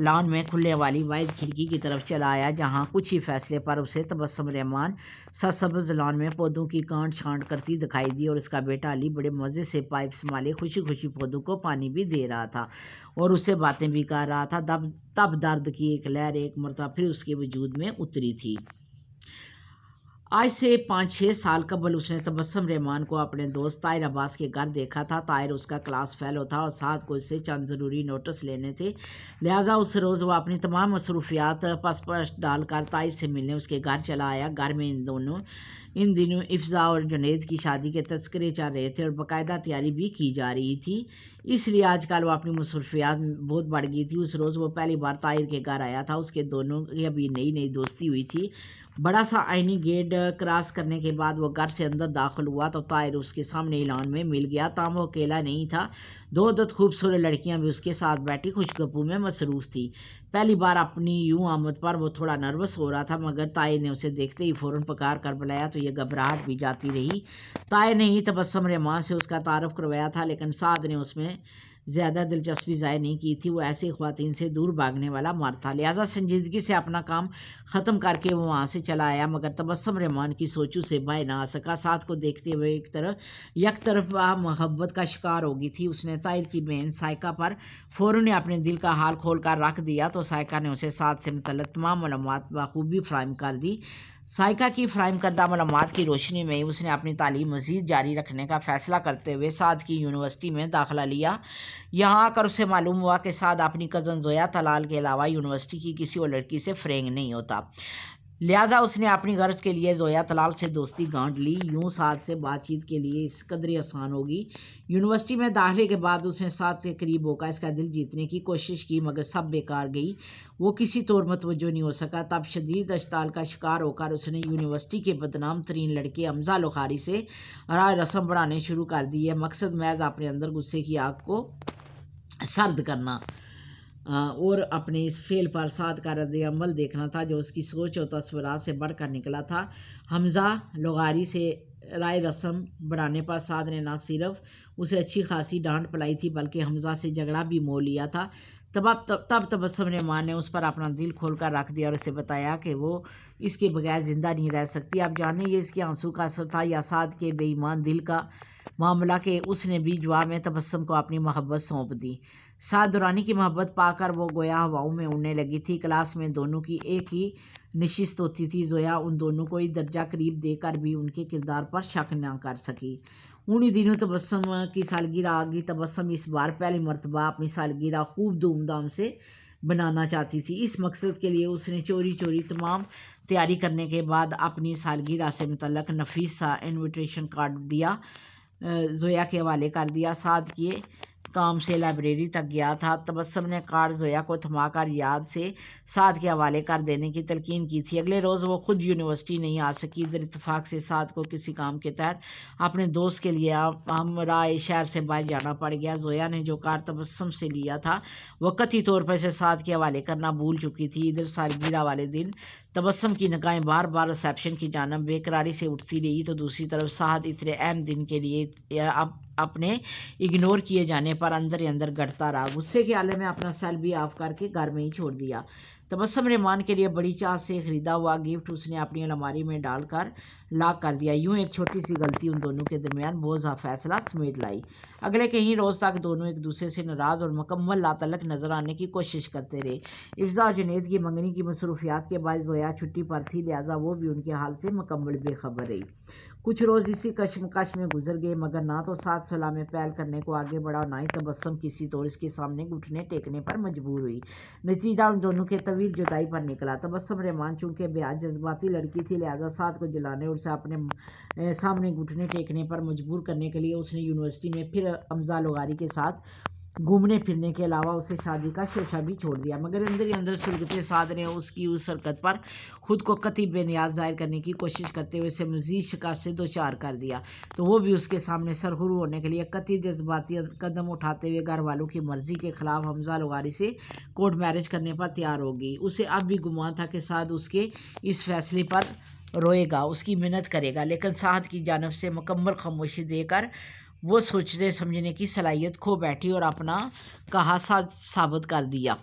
لان میں کھلنے والی واحد کھڑکی کی طرف چلا آیا، جہاں کچھ ہی فاصلے پر اسے تبسم رحمان سرسبز لان میں پودوں کی کانٹ چھانٹ کرتی دکھائی دی، اور اس کا بیٹا علی بڑے مزے سے پائپ سنبھالے خوشی خوشی پودوں کو پانی بھی دے رہا تھا اور اس سے باتیں بھی کر رہا تھا۔ تب درد کی ایک لہر ایک مرتبہ پھر اس کے وجود میں اتری تھی۔ آج سے 5-6 سال قبل اس نے تبسم رحمان کو اپنے دوست طاہر عباس کے گھر دیکھا تھا۔ طاہر اس کا کلاس فیلو تھا اور سعد کو اس سے چند ضروری نوٹس لینے تھے، لہٰذا اس روز وہ اپنی تمام مصروفیات پس پش ڈال کر طاہر سے ملنے اس کے گھر چلا آیا۔ گھر میں ان دنوں افزا اور جنید کی شادی کے تذکرے چل رہے تھے اور باقاعدہ تیاری بھی کی جا رہی تھی، اس لیے آج کل وہ اپنی مصروفیات بہت بڑھ گئی تھی۔ اس روز وہ پہلی بار طاہر کے گھر آیا تھا، اس کے دونوں کی ابھی نئی دوستی ہوئی تھی۔ بڑا سا آئینی گیٹ کراس کرنے کے بعد وہ گھر سے اندر داخل ہوا تو طاہر اس کے سامنے اعلان میں مل گیا، تاہم وہ اکیلا نہیں تھا، 2 عدد خوبصورت لڑکیاں بھی اس کے ساتھ بیٹھی خوش گپوں میں مصروف تھی۔ پہلی بار اپنی یوں آمد پر وہ تھوڑا نروس ہو رہا تھا، مگر طاہر نے اسے دیکھتے ہی فوراً پکار کر بلایا تو یہ گھبراہٹ بھی جاتی رہی۔ طاہر نے ہی تبسم رحمان سے اس کا تعارف کروایا تھا، لیکن سعد نے اس میں زیادہ دلچسپی ظاہر نہیں کی تھی، وہ ایسی خواتین سے دور بھاگنے والا مرد تھا، لہٰذا سنجیدگی سے اپنا کام ختم کر کے وہ وہاں سے چلا آیا، مگر تبسم رحمان کی سوچوں سے باہر نہ آ سکا۔ سعد کو دیکھتے ہوئے یک طرفہ محبت کا شکار ہو گئی تھی۔ اس نے طاہر کی بہن سائقہ پر فوراً اپنے دل کا حال کھول کر رکھ دیا تو سائقہ نے اسے سعد سے متعلق تمام معلومات بخوبی فراہم کر دی۔ سائقہ کی فراہم کردہ معلومات کی روشنی میں اس نے اپنی تعلیم مزید جاری رکھنے کا فیصلہ کرتے ہوئے سعد کی یونیورسٹی میں داخلہ لیا۔ یہاں آ کر اسے معلوم ہوا کہ سعد اپنی کزن زویا طلال کے علاوہ یونیورسٹی کی کسی اور لڑکی سے فرینگ نہیں ہوتا، لہٰذا اس نے اپنی غرض کے لیے زویا طلال سے دوستی گانٹ لی۔ یوں سعد سے بات چیت کے لیے اس قدر آسان ہوگی۔ یونیورسٹی میں داخلے کے بعد اس نے سعد کے قریب ہو کر اس کا دل جیتنے کی کوشش کی، مگر سب بیکار گئی، وہ کسی طور متوجہ نہیں ہو سکا۔ تب شدید اشتعال کا شکار ہو کر اس نے یونیورسٹی کے بدنام ترین لڑکے حمزہ لوخاری سے رائے رسم بڑھانے شروع کر دیے، مقصد محض اپنے اندر غصے کی آگ کو سرد کرنا اور اپنے اس فعل پر سعد کا رد عمل دیکھنا تھا، جو اس کی سوچ اور تصورات سے بڑھ کر نکلا تھا۔ حمزہ لوخاری سے رائے رسم بڑھانے پر سعد نے نہ صرف اسے اچھی خاصی ڈانٹ پلائی تھی، بلکہ حمزہ سے جھگڑا بھی مول لیا تھا۔ تب تبسم رحمان نے اس پر اپنا دل کھول کر رکھ دیا اور اسے بتایا کہ وہ اس کے بغیر زندہ نہیں رہ سکتی۔ اب جانے یہ اس کے آنسو کا اثر تھا یا سعد کے بے ایمان دل کا معاملہ کہ اس نے بھی جواب میں تبسم کو اپنی محبت سونپ دی۔ سعد دورانی کی محبت پا کر وہ گویا ہواؤں میں اڑنے لگی تھی۔ کلاس میں دونوں کی ایک ہی نشست ہوتی تھی، زویا ان دونوں کو ایک درجہ قریب دے کر بھی ان کے کردار پر شک نہ کر سکی۔ انہی دنوں تبسم کی سالگرہ آ گئی۔ تبسم اس بار پہلی مرتبہ اپنی سالگرہ خوب دھوم دھام سے بنانا چاہتی تھی۔ اس مقصد کے لیے اس نے چوری چوری تمام تیاری کرنے کے بعد اپنی سالگرہ سے متعلق نفیس سا انویٹیشن کارڈ زویا کے حوالے کر دیا۔ سعد کے کام سے لائبریری تک گیا تھا۔ تبسم نے کارڈ زویا کو تھما کر یاد سے سعد کے حوالے کر دینے کی تلقین کی تھی۔ اگلے روز وہ خود یونیورسٹی نہیں آ سکی۔ در اتفاق سے سعد کو کسی کام کے تحت اپنے دوست کے لیے ہمراہ شہر سے باہر جانا پڑ گیا۔ زویا نے جو کارڈ تبسم سے لیا تھا وہ قطعی طور پر اسے سعد کے حوالے کرنا بھول چکی تھی۔ ادھر سالگرہ والے دن تبسم کی نگاہیں بار بار ریسیپشن کی جانب بے قراری سے اٹھتی رہی تو دوسری طرف سعد اتنے اہم دن کے لیے اپنے اگنور کیے جانے پر اندر ہی اندر گڑتا رہا۔ غصے کے عالم میں اپنا سیل بھی آف کر کے گھر میں ہی چھوڑ دیا۔ تبسم رحمان کے لیے بڑی چاہ سے خریدا ہوا گفٹ اس نے اپنی الماری میں ڈال کر لاک کر دیا۔ یوں ایک چھوٹی سی غلطی ان دونوں کے درمیان بوجھ فیصلہ سمیٹ لائی۔ اگلے کئی روز تک دونوں ایک دوسرے سے ناراض اور مکمل لاتعلق نظر آنے کی کوشش کرتے رہے۔ افضا اور جنید کی منگنی کی مصروفیات کے باعث زویا چھٹی پر تھی، لہٰذا وہ بھی ان کے حال سے مکمل بے خبر رہی۔ کچھ روز اسی کشمکش میں گزر گئے، مگر نہ تو سعد صلاح میں پہل کرنے کو آگے بڑھا اور نہ ہی تبسم کسی طور اس کے سامنے گھٹنے ٹیکنے پر مجبور ہوئی۔ نتیجہ ان دونوں کے طویل جدائی پر نکلا۔ تبسم رحمان چونکہ بیحد جذباتی لڑکی تھی، لہٰذا سعد کو جلانے اور اسے اپنے سامنے گھٹنے ٹیکنے پر مجبور کرنے کے لیے اس نے یونیورسٹی میں پھر امزا لغاری کے ساتھ گھومنے پھرنے کے علاوہ اسے شادی کا شوشہ بھی چھوڑ دیا۔ مگر اندر ہی اندر سلگتے سعد نے اس کی اس حرکت پر خود کو قطعی بے نیاز ظاہر کرنے کی کوشش کرتے ہوئے اسے مزید شکست سے دوچار کر دیا، تو وہ بھی اس کے سامنے سرخرو ہونے کے لیے قطعی جذباتی قدم اٹھاتے ہوئے گھر والوں کی مرضی کے خلاف حمزہ لغاری سے کورٹ میرج کرنے پر تیار ہو گئی۔ اسے اب بھی گمان تھا کہ سعد اس کے اس فیصلے پر روئے گا، اس کی منت کرے گا، لیکن سعد کی جانب سے مکمل خاموشی دے کر وہ سوچنے سمجھنے کی صلاحیت کھو بیٹھی اور اپنا کہا ثابت کر دیا۔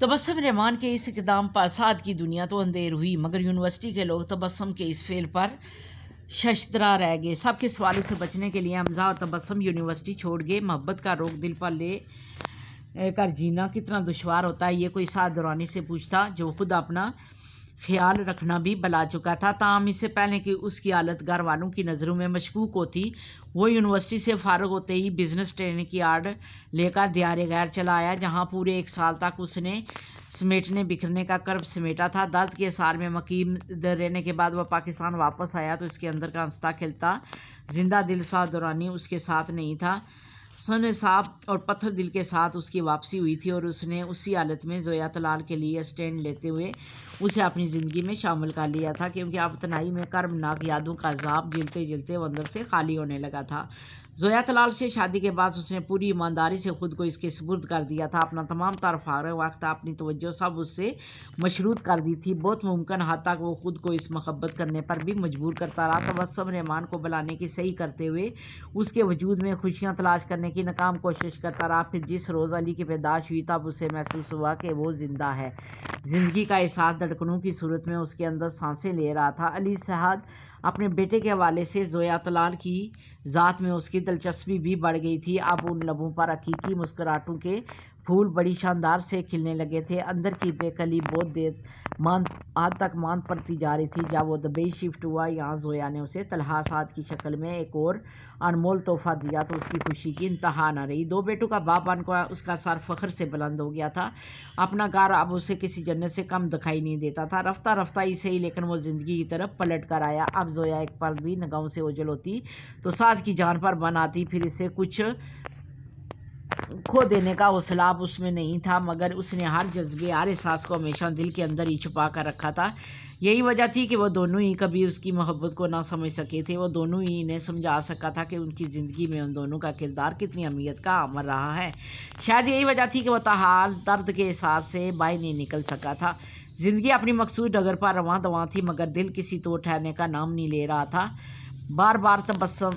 تبسم رحمان کے اس اقدام پر سعد کی دنیا تو اندھیر ہوئی، مگر یونیورسٹی کے لوگ تبسم کے اس فعل پر ششدرا رہ گئے۔ سب کے سوالوں سے بچنے کے لیے حمزہ اور تبسم یونیورسٹی چھوڑ گئے۔ محبت کا روگ دل پر لے کر جینا کتنا دشوار ہوتا ہے، یہ کوئی سعد درانی سے پوچھتا جو خود اپنا خیال رکھنا بھی بلا چکا تھا۔ تاہم اس سے پہلے کہ اس کی حالت گھر والوں کی نظروں میں مشکوک ہوتی، وہ یونیورسٹی سے فارغ ہوتے ہی بزنس ٹریننگ کی آڑ لے کر دیار غیر چلا آیا، جہاں پورے 1 سال تک اس نے سمیٹنے بکھرنے کا کرب سمیٹا تھا۔ درد کے اثار میں مقیم رہنے کے بعد وہ پاکستان واپس آیا تو اس کے اندر کا ہنستا کھیلتا زندہ دل سعد درانی اس کے ساتھ نہیں تھا۔ سن صاف اور پتھر دل کے ساتھ اس کی واپسی ہوئی تھی اور اس نے اسی حالت میں زویا طلال کے لیے اسٹینڈ لیتے ہوئے اسے اپنی زندگی میں شامل کر لیا تھا، کیونکہ اب تنہائی میں کربناک یادوں کا عذاب جلتے جلتے وہ اندر سے خالی ہونے لگا تھا۔ زویا طلال سے شادی کے بعد اس نے پوری ایمانداری سے خود کو اس کے سپرد کر دیا تھا، اپنا تمام تر فارغ وقت، اپنی توجہ سب اس سے مشروط کر دی تھی۔ بہت ممکن حد تک وہ خود کو اس محبت کرنے پر بھی مجبور کرتا رہا۔ تبسم رحمان کو بلانے کی صحیح کرتے ہوئے اس کے وجود میں خوشیاں تلاش کرنے کی ناکام کوشش کرتا رہا۔ پھر جس روز علی کی پیدائش ہوئی تب اسے محسوس ہوا کہ وہ زندہ ہے، زندگی کا احساس دھڑکنوں کی صورت میں اس کے اندر سانسیں لے رہا تھا۔ علی سعد اپنے بیٹے کے حوالے سے زویا طلال کی ذات میں اس کی دلچسپی بھی بڑھ گئی تھی۔ اب ان لبوں پر حقیقی مسکراہٹوں کے پھول بڑی شاندار سے کھلنے لگے تھے۔ اندر کی بے کلی بہت حد تک ماند پڑتی جا رہی تھی۔ جب وہ دبئی شفٹ ہوا، یہاں زویا نے اسے طلحہ سعد کی شکل میں ایک اور انمول تحفہ دیا تو اس کی خوشی کی انتہا نہ رہی۔ 2 بیٹوں کا باپ بن کر اس کا سر فخر سے بلند ہو گیا تھا۔ اپنا گھر اب اسے کسی جنت سے کم دکھائی نہیں دیتا تھا۔ رفتہ رفتہ ہی صحیح، لیکن وہ زندگی کی طرف پلٹ کر آیا۔ اب زویا ایک پل بھی نگاہوں سے اوجھل ہوتی تو سعد کی جان پر بن آتی، پھر اسے کچھ کھو دینے کا حوصلہ اب اس میں نہیں تھا، مگر اس نے ہر جذبے، ہر احساس کو ہمیشہ دل کے اندر ہی چھپا کر رکھا تھا۔ یہی وجہ تھی کہ وہ دونوں ہی کبھی اس کی محبت کو نہ سمجھ سکے تھے۔ وہ دونوں ہی انہیں سمجھا سکا تھا کہ ان کی زندگی میں ان دونوں کا کردار کتنی اہمیت کا حامل رہا ہے۔ شاید یہی وجہ تھی کہ وہ تاحال درد کے احساس سے باہر نہیں نکل سکا تھا۔ زندگی اپنی مقصود ڈگر پر رواں دواں تھی، مگر دل کسی طور ٹھہرنے کا نام نہیں لے رہا تھا۔ بار بار تبسم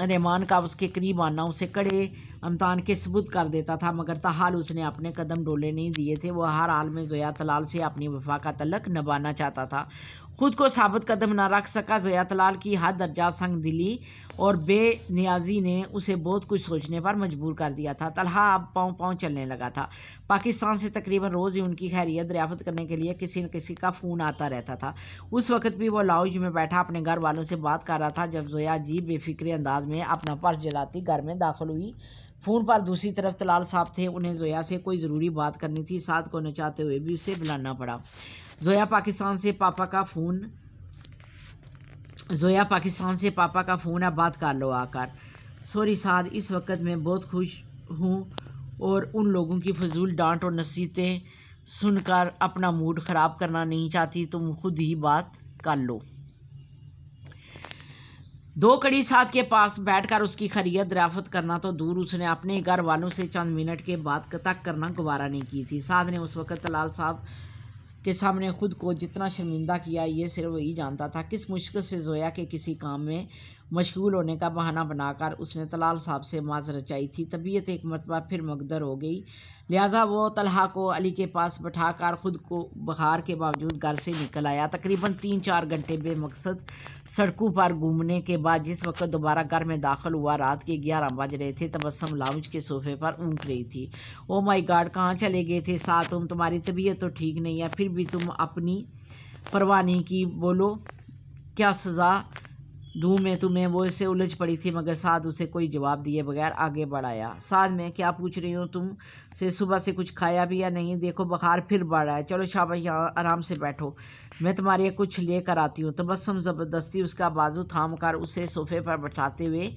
رحمان کا اس کے قریب آنا اسے کڑے امتحان کے سپرد کر دیتا تھا، مگر تاحال اس نے اپنے قدم ڈولے نہیں دیے تھے۔ وہ ہر حال میں زویا طلال سے اپنی وفا کا تعلق نبھانا چاہتا تھا، خود کو ثابت قدم نہ رکھ سکا۔ زویا طلال کی حد درجہ سنگ دلی اور بے نیازی نے اسے بہت کچھ سوچنے پر مجبور کر دیا تھا۔ طلحہ اب پاؤں پاؤں چلنے لگا تھا۔ پاکستان سے تقریباً روز ہی ان کی خیریت دریافت کرنے کے لیے کسی نہ کسی کا فون آتا رہتا تھا۔ اس وقت بھی وہ لاؤنج میں بیٹھا اپنے گھر والوں سے بات کر رہا تھا جب زویا عجیب بے فکر انداز میں اپنا پرس جلاتی گھر میں داخل ہوئی۔ فون پر دوسری طرف طلال صاحب تھے، انہیں زویا سے کوئی ضروری بات کرنی تھی۔ سعد کو نہ چاہتے ہوئے بھی اسے بلانا پڑا۔ زویا پاکستان سے پاپا کا فون ہے، بات کر لو آ کر۔ سوری سعد، اس وقت میں بہت خوش ہوں اور ان لوگوں کی فضول ڈانٹ اور نصیحتیں سن کر اپنا موڈ خراب کرنا نہیں چاہتی، تم خود ہی بات کر لو۔ دو کڑی سعد کے پاس بیٹھ کر اس کی خیریت دریافت کرنا تو دور، اس نے اپنے گھر والوں سے چند منٹ کے بات تک کرنا گوارا نہیں کی تھی۔ سعد نے اس وقت طلال صاحب کے سامنے خود کو جتنا شرمندہ کیا یہ صرف وہی جانتا تھا۔ کس مشکل سے زویا کے کسی کام میں مشغول ہونے کا بہانہ بنا کر اس نے طلال صاحب سے معذرت چاہی تھی۔ طبیعت ایک مرتبہ پھر مقدر ہو گئی، لہٰذا وہ طلحہ کو علی کے پاس بٹھا کر خود کو بخار کے باوجود گھر سے نکل آیا۔ تقریباً 3-4 گھنٹے بے مقصد سڑکوں پر گھومنے کے بعد جس وقت دوبارہ گھر میں داخل ہوا، رات کے 11 بج رہے تھے۔ تبسم لاؤنج کے صوفے پر اونگ رہی تھی۔ او مائی گاڈ، کہاں چلے گئے تھے سعد تم؟ تمہاری طبیعت تو ٹھیک نہیں ہے، پھر بھی تم اپنی پرواہ نہیں کی۔ بولو کیا سزا دوں میں تمہیں؟ وہ اسے الجھ پڑی تھی مگر سعد اسے کوئی جواب دیے بغیر آگے بڑھایا۔ سعد میں کیا پوچھ رہی ہوں تم سے؟ صبح سے کچھ کھایا بھی یا نہیں؟ دیکھو بخار پھر بڑھ رہا ہے، چلو شاباش یہاں آرام سے بیٹھو، میں تمہارے لیے کچھ لے کر آتی ہوں۔ تبسم زبردستی اس کا بازو تھام کر اسے صوفے پر بٹھاتے ہوئے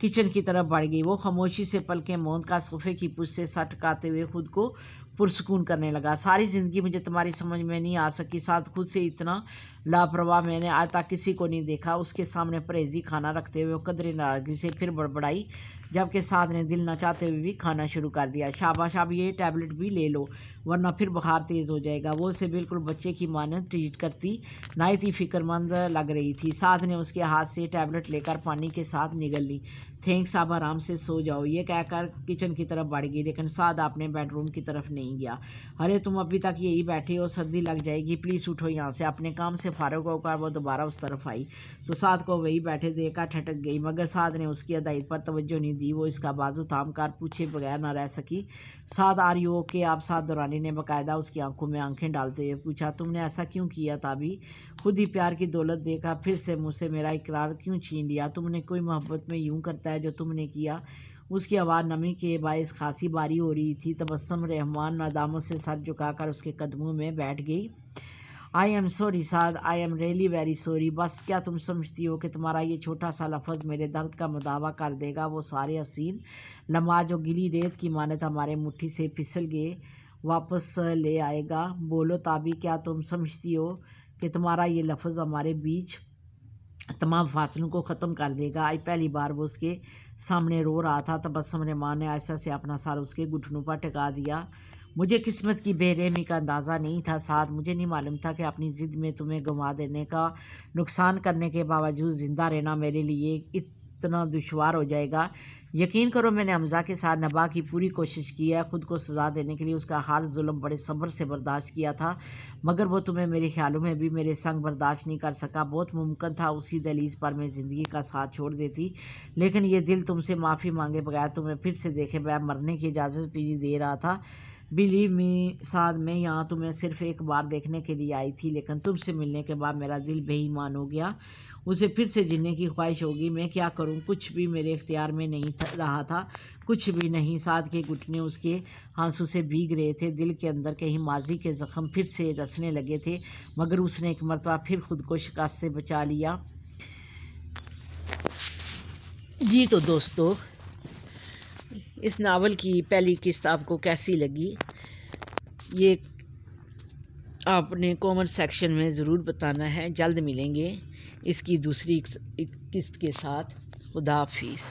کچن کی طرف بڑھ گئی۔ وہ خاموشی سے پلکیں موند کر صوفے کی پشت سے سر ٹکاتے ہوئے خود کو پرسکون کرنے لگا۔ ساری زندگی مجھے تمہاری سمجھ میں نہیں آ سکی سعد، خود سے اتنا لاپرواہ میں نے آج تک کسی کو نہیں دیکھا۔ اس کے سامنے پرہیزی کھانا رکھتے ہوئے وہ قدرے ناراضگی سے پھر بڑبڑائی، جبکہ سعد نے دل نہ چاہتے ہوئے بھی کھانا شروع کر دیا۔ شاباش، اب یہ ٹیبلٹ بھی لے لو ورنہ پھر بخار تیز ہو جائے گا۔ وہ اسے بالکل بچے کی مانند ٹریٹ کرتی نہایت ہی فکر مند لگ رہی تھی۔ سعد نے اس کے ہاتھ سے ٹیبلٹ لے کر پانی کے ساتھ نگل لی۔ تھینکس، اب آرام سے سو جاؤ، یہ کہہ کر کچن کی طرف بڑھ گئی، لیکن سعد اپنے بیڈ روم کی طرف نہیں گیا۔ ارے تم ابھی تک یہی بیٹھے ہو، سردی لگ جائے گی، پلیز اٹھو یہاں سے۔ اپنے کام سے فارغ ہو کر وہ دوبارہ اس طرف آئی تو سعد کو وہی بیٹھے دیکھ کر ٹھٹک گئی، مگر سعد نے اس کی ہدایت پر توجہ نہیں دی۔ وہ اس کا بازو تھام کر پوچھے بغیر نہ رہ سکی، سعد آر یو اوکے؟ اب سعد دورانی نے باقاعدہ اس کی آنکھوں میں آنکھیں ڈالتے ہوئے پوچھا، تم نے ایسا کیوں کیا تابی؟ خود ہی پیار کی دولت دے کر پھر سے مجھ سے میرا اقرار کیوں چھین لیا؟ تم نے کوئی محبت میں یوں کرتا ہے جو تم نے کیا؟ اس کی آواز نمی کے باعث خاصی بھاری ہو رہی تھی۔ تبسم رحمان ندامت سے سر جھکا کر اس کے قدموں میں بیٹھ گئی۔ I am sorry Saad, I am really very sorry. بس کیا تم سمجھتی ہو کہ تمہارا یہ چھوٹا سا لفظ میرے درد کا مداوع کر دے گا؟ وہ سارے حسین لمحات جو گلی ریت کی مانند ہمارے مٹھی سے پھسل گئے واپس لے آئے گا؟ بولو تابی، کیا تم سمجھتی ہو کہ تمہارا یہ لفظ ہمارے بیچ تمام فاصلوں کو ختم کر دے گا؟ آج پہلی بار وہ اس کے سامنے رو رہا تھا۔ تبسم رحمان نے آہستہ سے اپنا سر اس کے گھٹنوں پر ٹکا دیا۔ مجھے قسمت کی بے رحمی کا اندازہ نہیں تھا سعد، مجھے نہیں معلوم تھا کہ اپنی ضد میں تمہیں گنوا دینے کا نقصان کرنے کے باوجود زندہ رہنا میرے لیے اتنا دشوار ہو جائے گا۔ یقین کرو میں نے حمزہ کے ساتھ نبھا کی پوری کوشش کی ہے، خود کو سزا دینے کے لیے اس کا ہر ظلم بڑے صبر سے برداشت کیا تھا، مگر وہ تمہیں میرے خیالوں میں بھی میرے سنگ برداشت نہیں کر سکا۔ بہت ممکن تھا اسی دہلیز پر میں زندگی کا ساتھ چھوڑ دیتی، لیکن یہ دل تم سے معافی مانگے بغیر تمہیں پھر سے دیکھے بغیر مرنے کی اجازت بھی نہیں دے رہا تھا۔ بلیو می سعد، میں یہاں تمہیں صرف ایک بار دیکھنے کے لیے آئی تھی، لیکن تم سے ملنے کے بعد میرا دل بے ایمان ہو گیا، اسے پھر سے جینے کی خواہش ہوگی۔ میں کیا کروں؟ کچھ بھی میرے اختیار میں نہیں رہا تھا، کچھ بھی نہیں۔ سعد کے گھٹنے اس کے آنسو سے بھیگ رہے تھے، دل کے اندر کہیں ماضی کے زخم پھر سے رسنے لگے تھے، مگر اس نے ایک مرتبہ پھر خود کو شکست سے بچا لیا۔ جی تو دوستو، اس ناول کی پہلی قسط آپ کو کیسی لگی یہ آپ نے کامنٹ سیکشن میں ضرور بتانا ہے۔ جلد ملیں گے اس کی دوسری قسط کے ساتھ۔ خدا حافظ۔